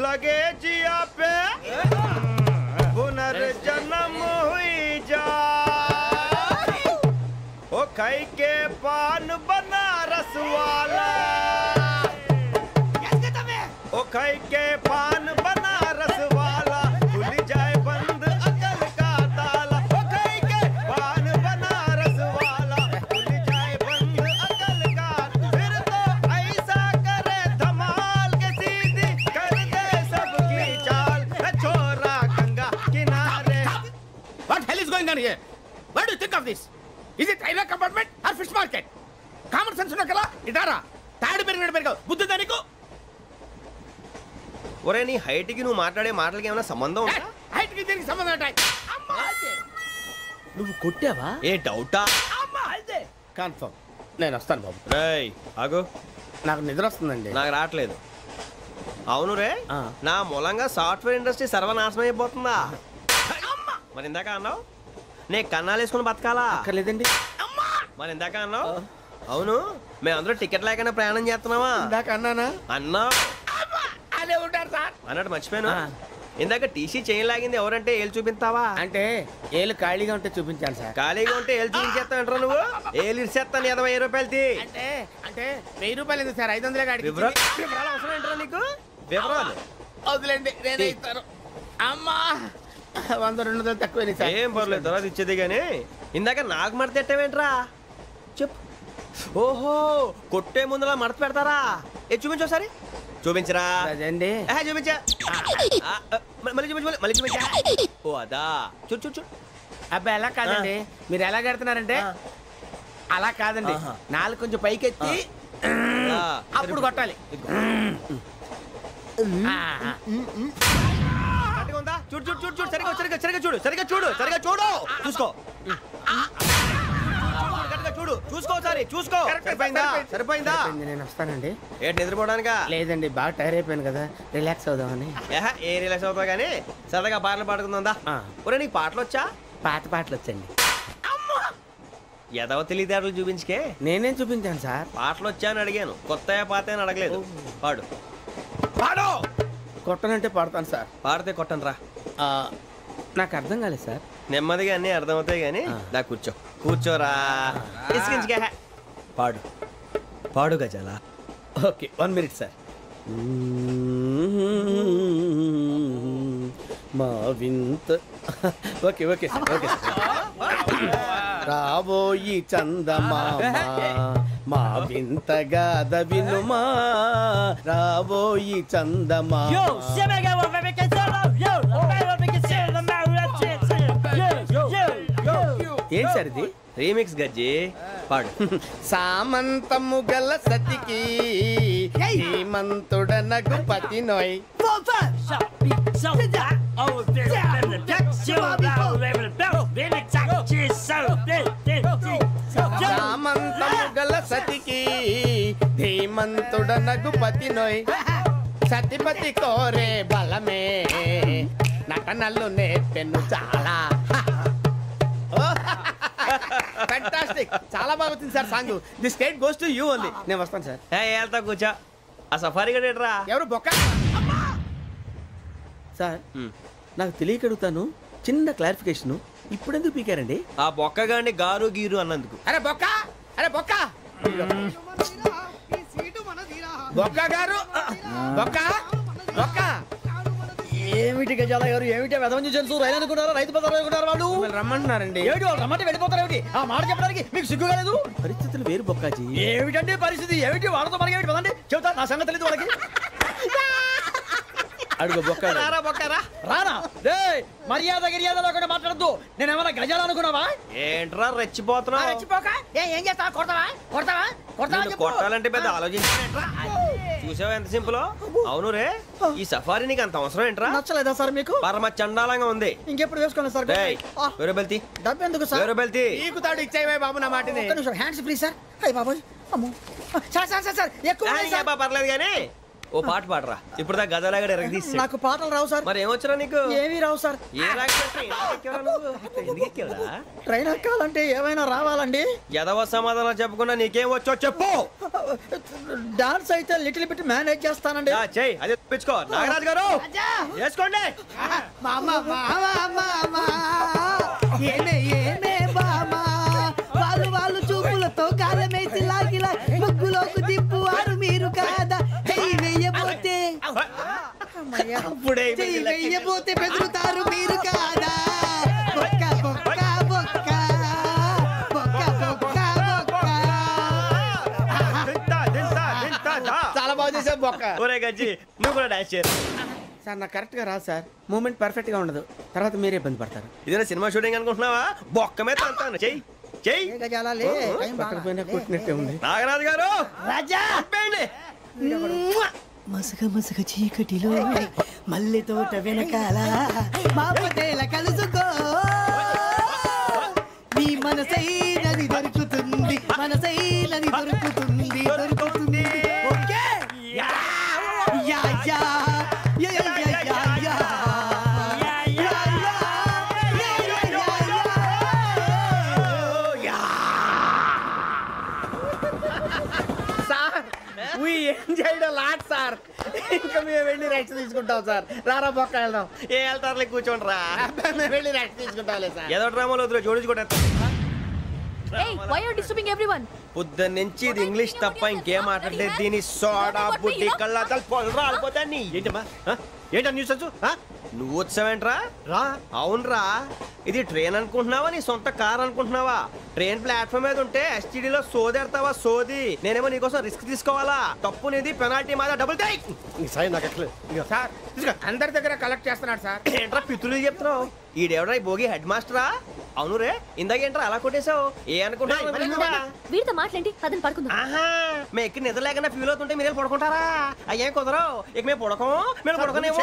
लगे जिया पे, पुनर्जन्म हुई जा। ओ खाई के पान बनारस वाला, ओ खाई के पान बनारस वाला, खुल जाए बंद अकल का ताला। ओ खाई के पान बनारस वाला, खुल जाए बंद अकल का। फिर तो ऐसा करे धमाल के सीधी कर दे सबकी चाल। छोरा गंगा किनारे। What hell is going on here? What do you think of this? Is it railway compartment or fish market? Common sense ఉన్న కదా ఇదారా తాడు పెరిగినట్టు పెరగవు బుద్ధి దానికి. ఒరే నీ హైట్ కి నువ్వు మాట్లాడే మాటలకి ఏమైనా సంబంధం ఉందా? హైట్ కి దీనికి సంబంధం ఉంటాయి. నువ్వు కొట్టావా? ఏ డౌటా? కన్ఫర్మ్. నేను వస్తాను బాబు. రేయ్ ఆగు, నాకు నిద్ర వస్తుందండి. నాకు రావట్లేదు. అవును రే, నా మూలంగా సాఫ్ట్వేర్ ఇండస్ట్రీ సర్వనాశనం అయిపోతుందా? మరి ఇందాక అన్నావు నే కన్నాలు వేసుకుని బతకాలా? అక్కర్లేదండి. మరి ఇందాక అన్నావు అవును మేమందరూ టికెట్ లేకుండా ప్రయాణం చేస్తున్నావా? ఇందాక అన్నానా? అన్నా అదే ఉంటారు సార్ అన్నట్టు మర్చిపోయాను. ఇందాక టీసీ చేయి లాగింది ఎవరంటే ఏళ్ళు చూపిస్తావా? అంటే ఏళ్ళు ఖాళీగా ఉంటే చూపించాను సార్. ఖాళీగా ఉంటే ఏళ్ళు చూపించేస్తానంటారా నువ్వు? ఏళ్ళు ఇచ్చేస్తాను 20 రూపాయలది. అంటే అంటే 1000 రూపాయలు ఎందుకు సార్? 500 గాడి. వివరాలు అవసరం ఏంటరా నీకు? వివరాలు వదిలేండి, నేనే ఇస్తాను. అమ్మా 100-200 తక్కువ సార్. ఏం పర్లేదు, తర్వాత ఇచ్చేది. కానీ ఇందాక నాకు మడత ఎట్టవేంట్రా చెప్పు. ఓహో, కొట్టే ముందులా మడత పెడతారా? ఏ చూపించు ఒకసారి. చూపించరా? అదండి చూపించా. మళ్ళీ చూపించు, మళ్ళీ చూపించా. ఓ అదా, చూడు చూడు చూడు. అబ్బాయి ఎలా కాదండి, మీరు ఎలా కడుతున్నారంటే అలా కాదండి. నాలుగు కొంచెం పైకెత్తి అప్పుడు కొట్టాలి. చూడు చూడు చూడు చూడు, సరిగా సరిగా సరిగా చూడు, సరిగా చూడు, సరిగా చూడు, చూసుకో. చూడు చూసుకో, సరే చూసుకో. సరిపోయిందా? సరిపోయిందా? నేను వస్తానండి. ఏంటి నిద్రపోవడానికా? లేదండి, బాగా టైర్ అయిపోయాను కదా, రిలాక్స్ అవుదామని. ఏ రిలాక్స్ అవుతావు కానీ సరదాగా పాటలు పాడుకుందా? ఒరే నీకు పాటలు వచ్చా? పాత పాటలు వచ్చండి. ఎదవ తెలివితేటలు చూపించుకే. నేనేం చూపించాను సార్? పాటలు వచ్చా అని అడిగాను, కొత్త పాత అని అడగలేదు. పాడు పాడు. కొట్టనంటే పాడతాను సార్. పాడితే కొట్టను రా. నాకు అర్థం కాలేదు సార్. నెమ్మదిగా అన్నీ అర్థమవుతాయి కానీ నా కూర్చో. కూర్చోరా. పాడు పాడు గజాల. Okay, 1 minute sir. మా వింత. Okay okay sir, okay sir. రాబోయి చందమామ మా వింతగా దవినుమా, రాబోయి చందమామ. ఏం సార్ ఇది? రీమిక్స్ గజ్జి. పాడు. సామంతము గల సతికి ధీమంతుడనగు పతి నోయ్ సామంతము గల సతికి ధీమంతుడనగు పతి నోయ్ సతిపతి కోరే బలమే నటనలు నేర్పెను చాలా. ఫ్యాంటాస్టిక్, చాలా బాగా వచ్చింది sir song. The state goes to you only. నేను వస్తాను సార్. వెళ్తా కూర్చో. ఆ సఫారీ గడేట్రా ఎవరు బొక్క సార్? నాకు తెలియక అడుగుతాను, చిన్న క్లారిఫికేషన్. ఇప్పుడు ఎందుకు పీకారండి? ఆ బొక్క గాని గారు గీరు అన్నందుకు. అరే బొక్క, అరే బొక్క, బొక్క గారు, బొక్క బొక్క. ఏమిటి గజాల గారు, ఏమిటి వెదవం చూసాను రైలు అనుకున్నారా, రైతు బజార్ అనుకున్నారు వాళ్ళు? రమ్మంటున్నారండి. ఏమిటి వాళ్ళు రమ్మంటే వెళ్ళిపోతారు ఏమిటి? ఆ మాట చెప్పడానికి మీకు సిగ్గు కాలేదు? పరిస్థితులు వేరు బొక్కాజీ. ఏమిటండి పరిస్థితి? ఏమిటి వాళ్ళతో మనకి ఏమిటి పదండి చెబుతా, నా సంగతి తెలియదు వాళ్ళకి. అడుగు బొక్క. రారా బొక్క రా. రానా రే, మర్యాద గిర్యాద లేకుండా మాట్లాడద్దు. నేను ఏమైనా గజాలు అనుకున్నావా? ఏంట్రా రెచ్చిపోతున్నావు? రెచ్చిపోక ఏం చేస్తావా? కొడతావా కొడతావా కొడతావా? కొట్టాలంటే పెద్ద ఆలోచించారా? చూసావా ఎంత సింపుల్. అవును రే, ఈ సఫారీ నీకు అంత అవసరం ఏంట్రా? నచ్చలేదా సార్ మీకు? పరమ చండాలంగా ఉంది. ఇంకెప్పుడు వేసుకోండి సార్. వేరే బెల్తి, డబ్బు ఎందుకు సార్? వేరే బెల్తి. నీకు తాడు ఇచ్చేవే బాబు నా మాటని. Hands free sir. అయ్యి బాబోయ్, అమ్మో సార్ సార్ సార్ సార్ ఎక్కువ పర్లేదు కానీ ఓ పాట పాడరా. ఇప్పుడు దా గదలాగడ ఎరగ తీసి. నాకు పాటలు రావు సార్. మరి ఏమొచ్చరా నీకు? ఏమీ రావు సార్. ఏ ట్రైన్ ఎక్కాలంటే ఏమైనా రావాలండి. ఎదవ సమాధానం చెప్పకుండా నీకేం వచ్చో చెప్పు. డాన్స్ అయితే లిటిల్ బిట్ మేనేజ్ చేస్తానండి. చెయ్యి, అదే తెప్పించుకో. నాగరాజు గారు చేసుకోండి. ఏమే ఏమే బామా, వాళ్ళు చూపులతో కాలమేసి లాగిలా ముగ్గులోకి తిప్పువారు మీరు కాదా? వెయ్యబోతే వెయ్యబోతే బెదురుతారు మీరు కాదా? బొక్క బొక్క బొక్క బొక్క బొక్క బొక్క. చాలా బాగా చేసావు బొక్క. ఒరే గజ్జి, నువ్వు కూడా డాన్స్ చేయరు సార్. నాకు కరెక్ట్ గా రాదు సార్. మూమెంట్ పర్ఫెక్ట్ గా ఉండదు, తర్వాత మీరే ఇబ్బంది పడతారు. ఇదేనా సినిమా షూటింగ్ అనుకుంటున్నావా? బొక్క మీద అంటాను. చెయ్యి చెయ్యి. కొట్టినట్టే ఉంది. నాగరాజు గారు రాజా మసగ మసగ చీకటిలో మల్లె తోట వెనకాల మాపతేల కలుసుకో, నీ మనసైనది దొరుకుతుంది, మనసైనది దొరుకుతుంది దొరుకుతుంది. Okay yeah yeah yeah yeah yeah yeah. Sir ఇంకా మేము వెళ్ళి రెస్ట్ తీసుకుంటాం సార్. రారా బొక్క వెళ్దాం. ఏ వెళ్తారులే, కూర్చోండి రా. మేము వెళ్ళి రెస్ట్ తీసుకుంటాంలే సార్. ఏదో డ్రామాలో వద్దు, జోడించుకుంటా. పొద్దున్న నుంచి ఇది ఇంగ్లీష్ తప్ప ఇంకేం మాట్లాడలేదు. దీని సోడా బుడ్డి కళ్ళ పొలు రాలిపోతా. నీ ఏంటమ్మా ఏంటా న్యూస్ వచ్చు? నువ్వు వచ్చావేంట్రా? రా. అవునరా, ఇది ట్రైన్ అనుకుంటున్నావా నీ సొంత కార్ అనుకుంటున్నావా? ట్రైన్ ప్లాట్ఫామ్ మీద ఉంటే ఎస్టీడీలో సోదేడతావా సోది? నేనేమో నీకోసం రిస్క్ తీసుకోవాలా? తప్పు నీది, పెనాల్టీ మాదా, డబుల్ టై. సార్ అందరి దగ్గర కలెక్ట్ చేస్తున్నాడు సార్. ఏంట్రా పితులు చెప్తున్నావు? ఈడెవడ్రా ఈ భోగి హెడ్ మాస్టరా? అవును రే, ఇందాకేంట్రా అలా కొట్టేశావు? ఏ అనుకుంటున్నావు? వీరితో మాట్లాడి అతను పడుకుందాం. ఆహా, మేము ఎక్కడ నిద్ర లేకుండా ఫీల్ అవుతుంటే మీరేం పడుకుంటారా? అయ్యేం కుదరవు. ఇక మేము పడకం, మేము పడకనేమో.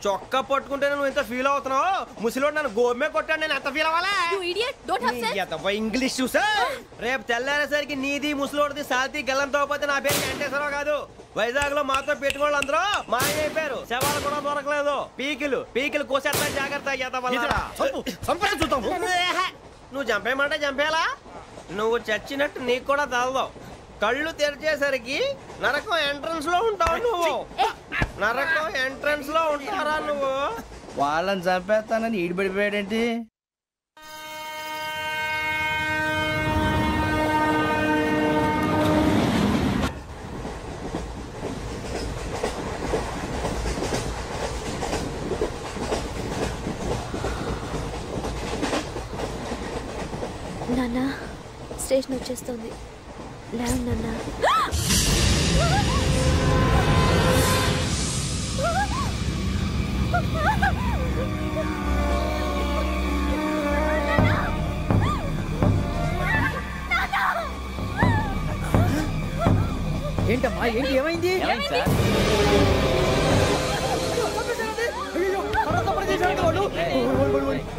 చొక్కా పట్టుకుంటే నువ్వు ఎంత ఫీల్ అవుతున్నావు? ముసలివాడు నన్ను గోమే కొట్టాడు, నేను ఎంత ఫీల్ అవ్వాలా? ఇంగ్లీష్ చూసా. రేపు తెల్లారేసరికి నీది ముసలివాడిది సాతి గల్లంతో పోతే నా పేరు వెంకటేశ్వరరావు కాదు. వైజాగ్ లో మాతో పెట్టుకోళ్ళు అందరూ మాయైపోయారు. శవాలు కూడా దొరకలేదు. పీకిలు కోసేస్తా, జాగ్రత్త. నువ్వు చంపేయమంటే చంపేలా? నువ్వు చచ్చినట్టు నీకు కూడా తగదు. కళ్ళు తెరిచేసరికి నరకం ఎంట్రన్స్ లో ఉంటావు నువ్వు. నరకం ఎంట్రన్స్ లో ఉంటారా నువ్వు? వాళ్ళని చంపేస్తానని ఈడిపడిపోయాడేంటి? నాన్న, స్టేషన్ వచ్చేస్తుంది. లేవు నాన్న. ఏంటమ్మా ఏంటి ఏమైంది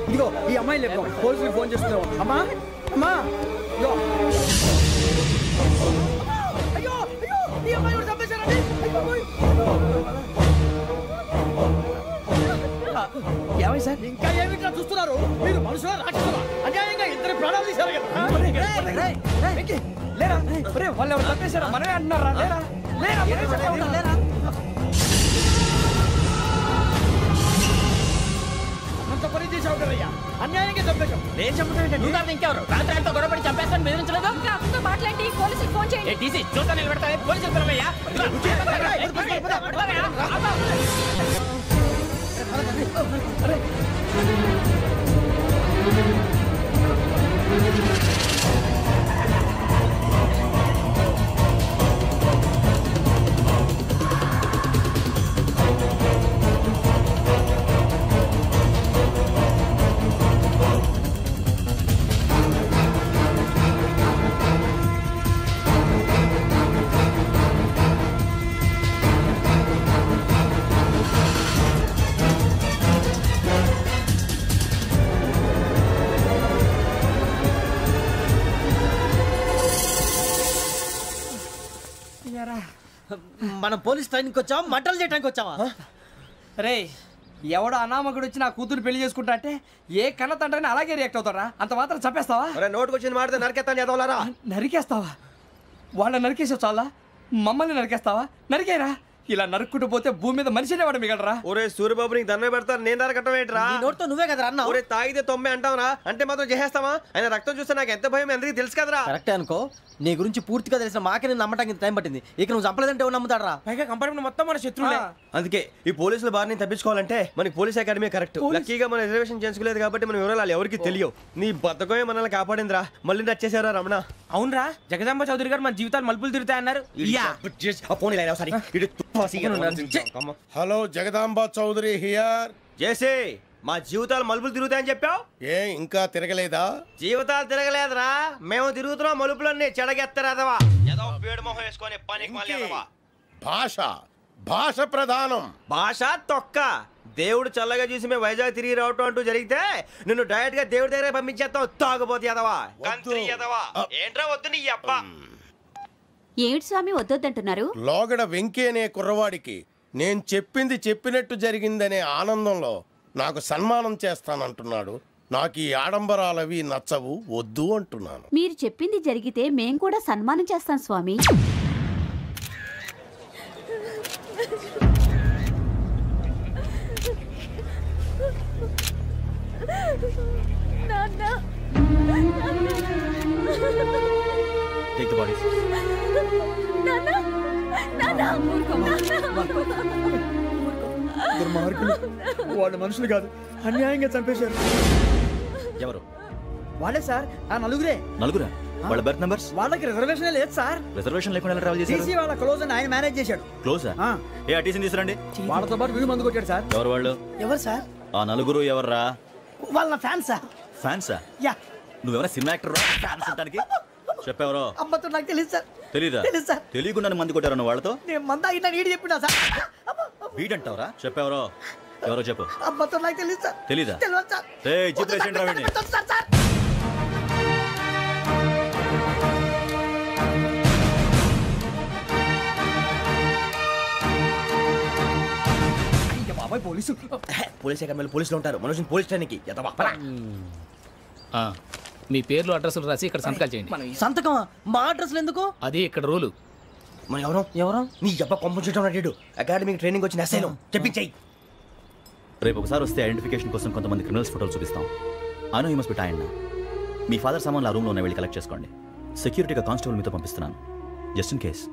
ఇదిగో ఈ అమ్మాయి లేదు పోలీసులకు ఫోన్ చేస్తున్నావు అమ్మా అమ్మా ఇదిగో అయ్యో అయ్యో ఈ అమ్మాయి కూడా చంపేశారండి ఏమై సార్ ఇంకా ఏమిట్లా చూస్తున్నారు మీరు మనుషుల రాక్షసులా అన్యాయంగా ఇద్దరు ప్రాణాలు తీశారు కదా లేరా వాళ్ళు ఎవరు చంపేశారా మనమే అంటున్నారా లేరా లేరా అంత పని చేసావు కదయ్యా అన్యాయంగా చంపేశావు నేను చంపేశాను నువ్వు కాదు ఇంకెవరు రాత్రి ఆయనతో గొడవపడి చంపేస్తాను బెదిరించలేదు ఇంకా మాట్లాడి పోలీసులకు ఫోన్ చేయండి టీసీ చూస్తా నిలబెడతా పోలీసులు పిలవయ్యా మనం పోలీస్ ట్రైనింగ్కి వచ్చావా మంటలు చేయడానికి వచ్చావా రే ఎవడో అనామకుడు వచ్చి నా కూతురు పెళ్లి చేసుకుంటా అంటే ఏ కన్న తండ్రిని అలాగే రియాక్ట్ అవుతారా అంత మాత్రం చంపేస్తావా నోటుకు వచ్చింది మాడితే నరికేస్తాను చదవాలరా నరికేస్తావా వాళ్ళ నరికేసావు చాలా మమ్మల్ని నరికేస్తావా నరికేరా ఇలా నరుక్కుంటూ పోతే భూమి మీద మనిషినే వాడు మిగలరా ఒరే సూర్యబాబు నీకు దండం పెడతారు నేను నరకటం ఏంట్రా నోటితో నువ్వే కదా అన్నా ఒరే తాగితే తొమ్మే అంటావురా అంటే మాత్రం చేసేస్తావా ఆయన రక్తం చూస్తే నాకు ఎంత భయం అందరికీ తెలుసు కదరా కరెక్టే అనుకో నీ గురించి పూర్తిగా తెలిసిన మాకే నేను నమ్మటానికి టైం పట్టింది ఇక నువ్వు చంపలేదంటే ఎవరు నమ్ముతాడరా పైగా కంపార్ట్మెంట్ మొత్తం మన శత్రువులే అందుకే ఈ పోలీసుల బారిని తప్పించుకోవాలంటే మనకి పోలీస్ అకాడమీ కరెక్ట్ లక్కీగా మనం రిజర్వేషన్ చేసుకోలేదు కాబట్టి మనం వివరాలు ఎవరికి తెలియవు నీ బతకమే మనల్ని కాపాడిందిరా మళ్ళీ నచ్చేసారా రమణ అవునరా జగదాంబ చౌదరి గారు మన జీవితాలు మలుపులు తిరుగుతాయన్నారు హలో జగదాంబ చౌదరి హియర్ జేసీ మా జీవితాలు మలుపులు తిరుగుతాయని చెప్పావు ఏ ఇంకా తిరగలేదా జీవితాలు తిరగలేదురా మేము తిరుగుతున్నాం మలుపులన్నీ చెడగెత్తరాదవా ఏదో పేడు మొహం వేసుకొని పనికి భాష భాష ప్రధానం భాష తొక్క దేవుడు చల్లగా చూసి మేము వైజాగ్ తిరిగి రావటం అంటూ జరిగితే నిన్ను డైరెక్ట్ గా దేవుడి దగ్గర పంపించేస్తావు తాగుబోతు ఎదవా గంత్రి ఎదవా ఏంట్రా వద్దు నీ అబ్బా ఏమిటి స్వామి వద్దొద్దంటున్నారు లోగడ వెంకీ అనే కుర్రవాడికి నేను చెప్పింది చెప్పినట్టు జరిగిందనే ఆనందంలో నాకు సన్మానం చేస్తానంటున్నాడు నాకు ఈ ఆడంబరాలవి నచ్చవు వద్దు అంటున్నాను మీరు చెప్పింది జరిగితే మేం కూడా సన్మానం చేస్తాం స్వామి Take the bodies. దుర్మార్గులు వాళ్ళు మనుషులు కాదు అన్యాయంగా చంపేశారు ఎవరు వాళ్ళే సార్ ఆ నలుగురే నలుగురా వాళ్ళ బర్త్ నంబర్స్ వాళ్ళకి రిజర్వేషన్ లేదు సార్ రిజర్వేషన్ లేకుండా ట్రావెల్ చేశారు టీసీ వాళ్ళ క్లోజ్ అని ఆయన మేనేజ్ చేశాడు క్లోజా ఏ టీసీని తీసుకురండి వాళ్ళతో పాటు వీడు మందు కొట్టాడు సార్ ఎవరు వాళ్ళు ఎవరు సార్ ఆ నలుగురు ఎవర్రా వాళ్ళ ఫ్యాన్ సార్ ఫ్యాన్సా యా నువ్వెవరా సినిమా యాక్టర్ ఫ్యాన్స్ అంటానికి చెప్పెవరో అమ్మతో నాకు తెలియదు సార్ తెలీదా తెలీదు సార్ తెలియకుండా మంది కొట్టారు నువ్వు వాళ్ళతో నేను మంద అయినా నీడి చెప్పినా సార్ వీడంటావరా చెప్పెవరో ఎవరో చెప్పు అమ్మతో నాకు తెలియదు సార్ తెలీదా తెలియదు సార్ చెప్పేసి రావండి సార్ సార్ పోలీస్ అకాడమీలో పోలీసులు ఉంటారు మనుషులు పోలీస్ ట్రైనింగ్కి మీ పేర్లు అడ్రస్లు రాసి ఇక్కడ సంతకాలు చేయండి సంతకం మా అడ్రస్లు ఎందుకు అది ఇక్కడ రూలు మన ఎవరు నీ అబ్బా పంపించడం అడిగాడు అకాడమిక్ ట్రైనింగ్ వచ్చిన అసైలం చెప్పించాయి రేపు ఒకసారి వస్తే ఐడెంటిఫికేషన్ కోసం కొంతమంది క్రిమినల్స్ ఫోటోలు చూపిస్తాం అను యూ మస్ట్ బి టైండ్ మీ ఫాదర్ సామాన్లు ఆ రూమ్లో ఉన్న వెళ్ళి కలెక్ట్ చేసుకోండి సెక్యూరిటీగా కానిస్టేబుల్ మీతో పంపిస్తున్నాను just in case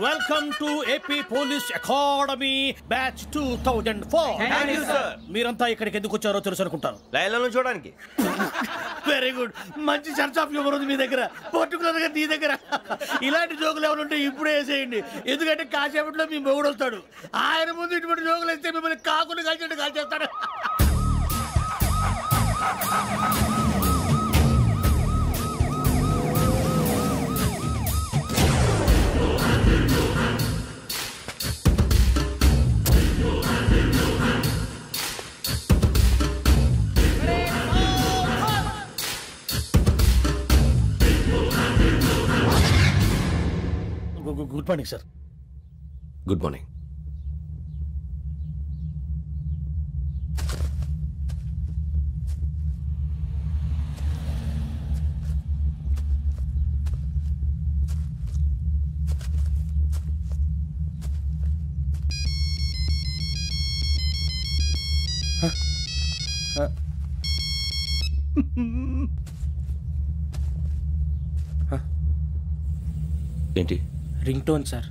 welcome to AP police academy batch 2004 మీరంతా ఇక్కడికి ఎందుకు వచ్చారో తెలుసు అనుకుంటాను లైన్లను చూడడానికి వెరీ గుడ్ మంచి చర్చ్ ఆఫ్ హ్యూమర్ ఉంది మీ దగ్గర పర్టికులర్ గా నీ దగ్గర ఇలాంటి జోకులు ఎవరు ఉంటే ఇప్పుడే వేసేయండి ఎందుకంటే కాసేపట్లో మీ మొగుడు వస్తాడు ఆయన ముందు ఇటువంటి జోకులు వేస్తే మిమ్మల్ని కాకుండా కాల్చేట్టు కాల్చేస్తాడు good morning sir. Good morning. ఏంటి? Ring tone sir.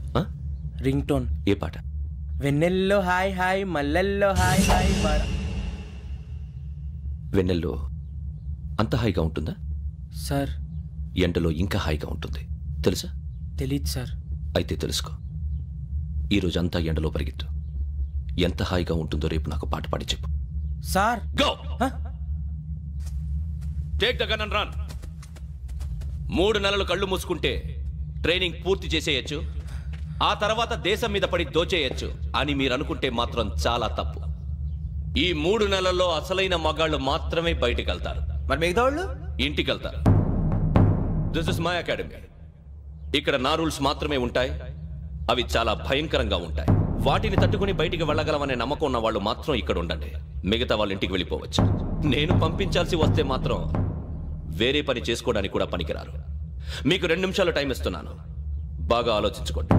Ring tone. ఏ పాట? వెన్నెల్లో హాయ్ హాయ్ మల్లెల్లో హాయ్ హాయ్. వెన్నెల్లో అంత హాయిగా ఉంటుందా సార్? ఎండలో ఇంకా హాయిగా ఉంటుంది తెలుసా? తెలీదు సార్. అయితే తెలుసుకో. ఈరోజు అంతా ఎండలో పరిగెత్తు. ఎంత హాయిగా ఉంటుందో రేపు నాకు పాట పాడి చెప్పు. Sir go. Take the gun and run. 3 నెలలు కళ్ళు మూసుకుంటే ట్రైనింగ్ పూర్తి చేసేయచ్చు, ఆ తర్వాత దేశం మీద పడి దోచేయచ్చు అని మీరు అనుకుంటే మాత్రం చాలా తప్పు. ఈ 3 నెలల్లో అసలైన మగాళ్ళు మాత్రమే బయటికి వెళ్తారు. మరి మిగతా వాళ్ళు ఇంటికి వెళ్తారు. This is my academy. ఇక్కడ నా రూల్స్ మాత్రమే ఉంటాయి. అవి చాలా భయంకరంగా ఉంటాయి. వాటిని తట్టుకుని బయటికి వెళ్ళగలమనే నమ్మకం ఉన్న వాళ్ళు మాత్రం ఇక్కడ ఉండండి. మిగతా వాళ్ళు ఇంటికి వెళ్ళిపోవచ్చు. నేను పంపించాల్సి వస్తే మాత్రం వేరే పని చేసుకోవడానికి కూడా పనికిరారు. మీకు 2 నిమిషాలు టైం ఇస్తున్నాను. బాగా ఆలోచించుకోండి.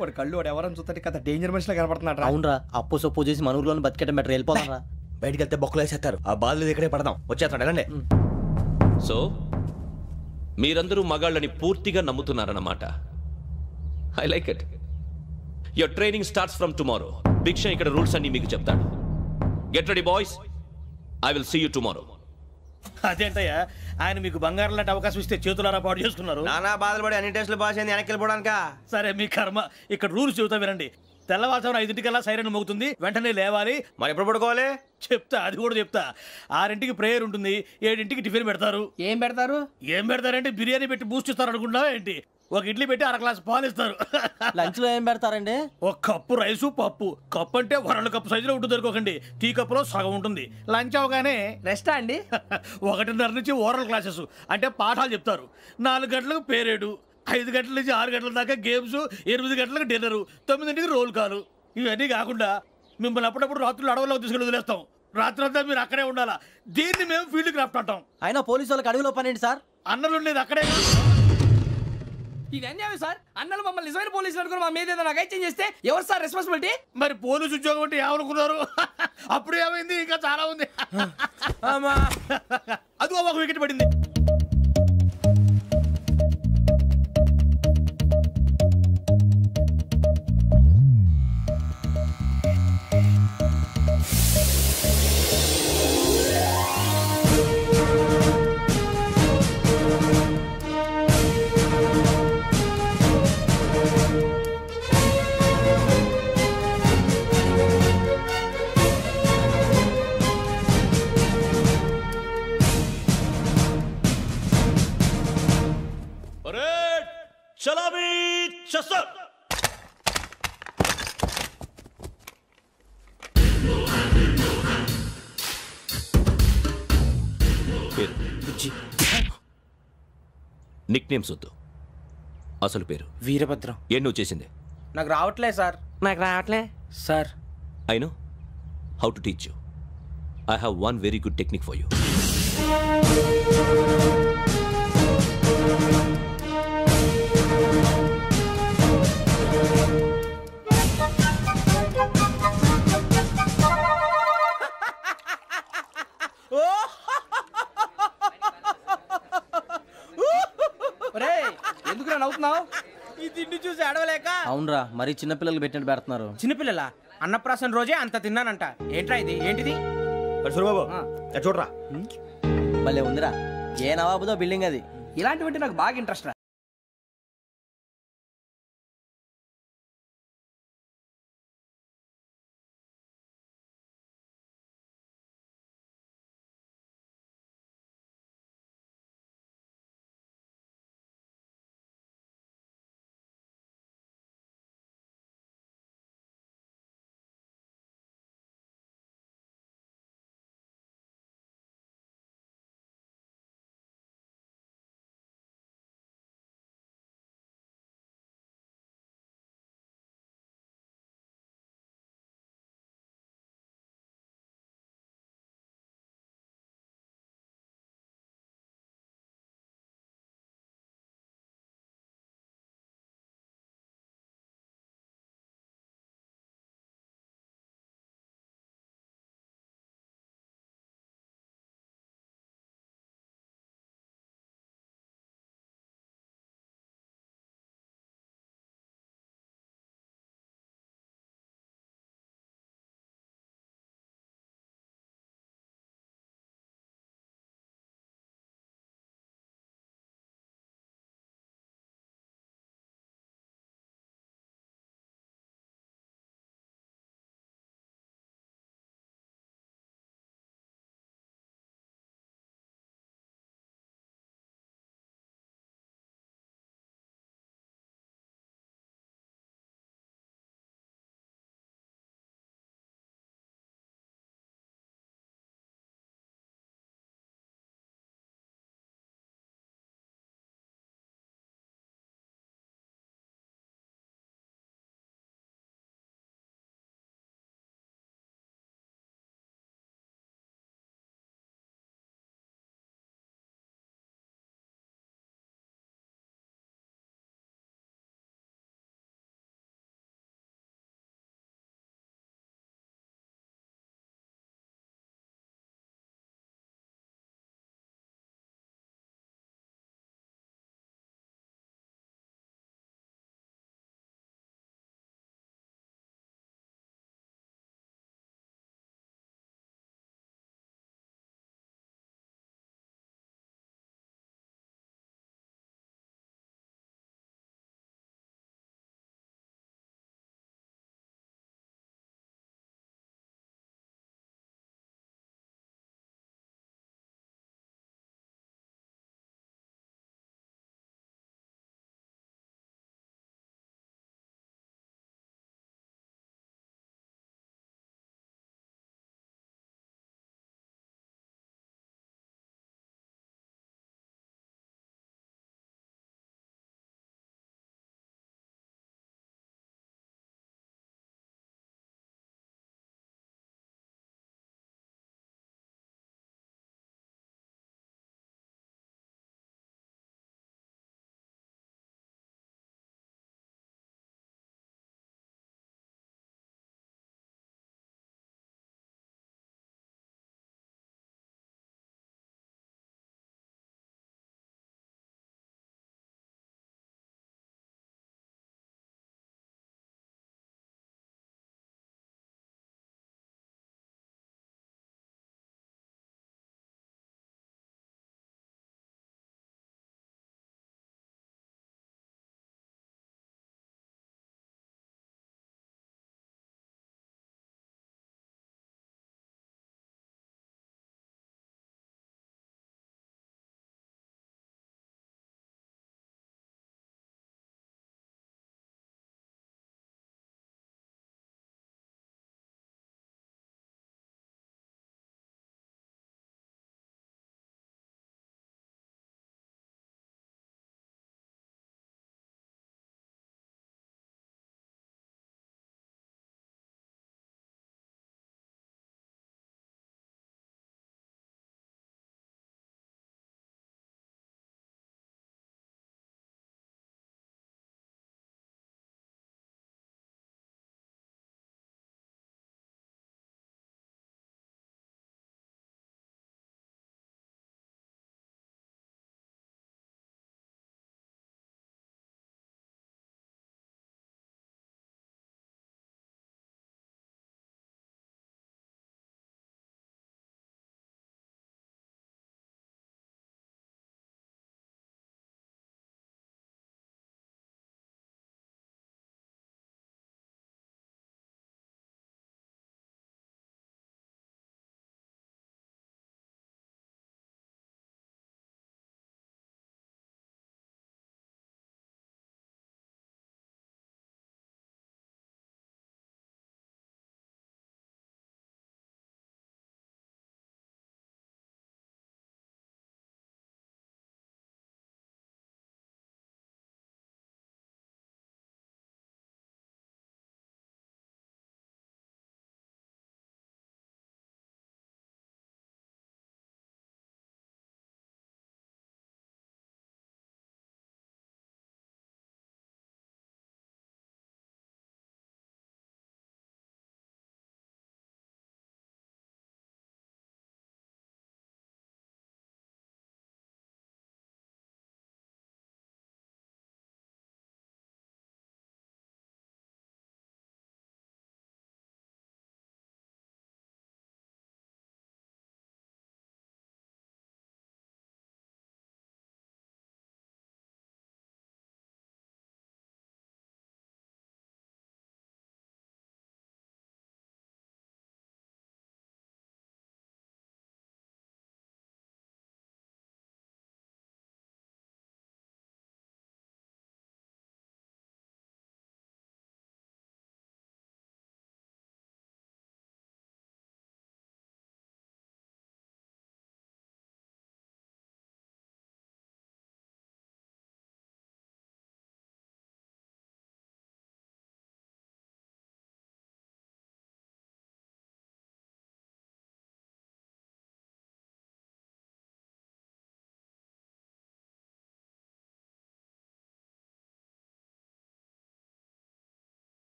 వాడు కళ్ళు వాడు ఎవరైనా చూస్తే కదా డేంజర్ మనిషిలో కనపడుతున్నాడు. అవునరా, అప్పు సొప్పు చేసి మన ఊర్లో బతికేట బెటర్ వెళ్ళిపోతారా. బయటికి వెళ్తే బొక్కలు వేసేస్తారు. ఆ బాధలు ఇక్కడే పడదాం. వచ్చేస్తాడు వెళ్ళండి. సో మీరందరూ మగాళ్ళని పూర్తిగా నమ్ముతున్నారన్నమాట. I like it. Your training starts from tomorrow. Bhiksha ఇక్కడ రూల్స్ అన్ని మీకు చెప్తాడు. Get ready boys. I will see you tomorrow. అదేంటయ్యా, ఆయన మీకు బంగారం లాంటి అవకాశం ఇస్తే చేతులారా పాటు చేసుకున్నారు. నానా బాధలు పడి అన్ని టెస్టులు పాస్ అయింది, వెనక్కి వెళ్ళిపోవడానికా? సరే మీ కర్మ. ఇక్కడ రూల్స్ చెబుతా వినండి. తెల్లవారుజామున 5 సైరన్ మోగుతుంది, వెంటనే లేవాలి. మరి ఎప్పుడు పడుకోవాలి చెప్తా, అది కూడా చెప్తా. 6 ప్రేయర్ ఉంటుంది, 7 టిఫిన్ పెడతారు. ఏం పెడతారు? ఏం పెడతారంటే బిర్యానీ పెట్టి బూస్ట్ ఇస్తారు అనుకుంటున్నావా ఏంటి? ఒక ఇడ్లీ పెట్టి 1/2 గ్లాస్ పాలు ఇస్తారు. లంచ్ లో ఏం పెడతారండి? ఒక కప్పు రైసు పప్పు. కప్పు అంటే 1/2 కప్పు సైజులో ఉంటుంది అనుకోకండి. టీ కప్పులో సగం ఉంటుంది. లంచ్ అవగానే రెస్టా అండి? 1:30 నుంచి ఓరల్ క్లాసెస్ అంటే పాఠాలు చెప్తారు. 4 గంటలకు పేరేడు, 5 గంటల నుంచి 6 గంటల దాకా గేమ్స్, 8 గంటలకు డిన్నరు, 9 రోల్ కాలు. ఇవన్నీ కాకుండా మిమ్మల్ని అప్పుడప్పుడు రాత్రులు అడవుల్లో తీసుకెళ్ళి వదిలేస్తాం. రాత్రి అంతా మీరు అక్కడే ఉండాలా. దీన్ని మేము ఫీల్డ్ క్రాఫ్ట్ అంటాం. అయినా పోలీసు వాళ్ళకి అడవిలో పనేంటి సార్? అన్నలు ఉండేది అక్కడే. ఇది అన్యాయం సార్. అన్నలు మమ్మల్ని నిజమైన పోలీసులు అనుకుని మా మీద ఏదైనా అగైత్యం చేస్తే ఎవరు సార్ రెస్పాన్సిబిలిటీ? మరి పోలీసు ఉద్యోగం అంటే ఏమనుకున్నారు? అప్పుడు ఏమైంది? ఇంకా చాలా ఉంది. అదిగో ఒక వికెట్ పడింది. చలామీ చస్టర్. నిక్ నేమ్స్ వద్దు, అసలు పేరు. వీరభద్రం. ఏం నువ్వు చేసింది? నాకు రావట్లే సార్. నాకు రావట్లే sir. I know how to teach you. I have one very good technique for you. ఎందుకు నవ్వుతున్నావు? ఈ తిండి చూసి అడవలేక. అవునరా, మరి చిన్నపిల్లలు పెట్టినట్టు పెడుతున్నారు. చిన్నపిల్లల అన్నప్రాసన రోజే అంత తిన్నానంట. ఏంట్రా ఇది? ఏంటిది? సూరిబాబు చూడరా, భలే ఉందిరా. ఏ నవాబుదో బిల్డింగ్ అది. ఇలాంటివంటే నాకు బాగా ఇంట్రెస్ట్ రా.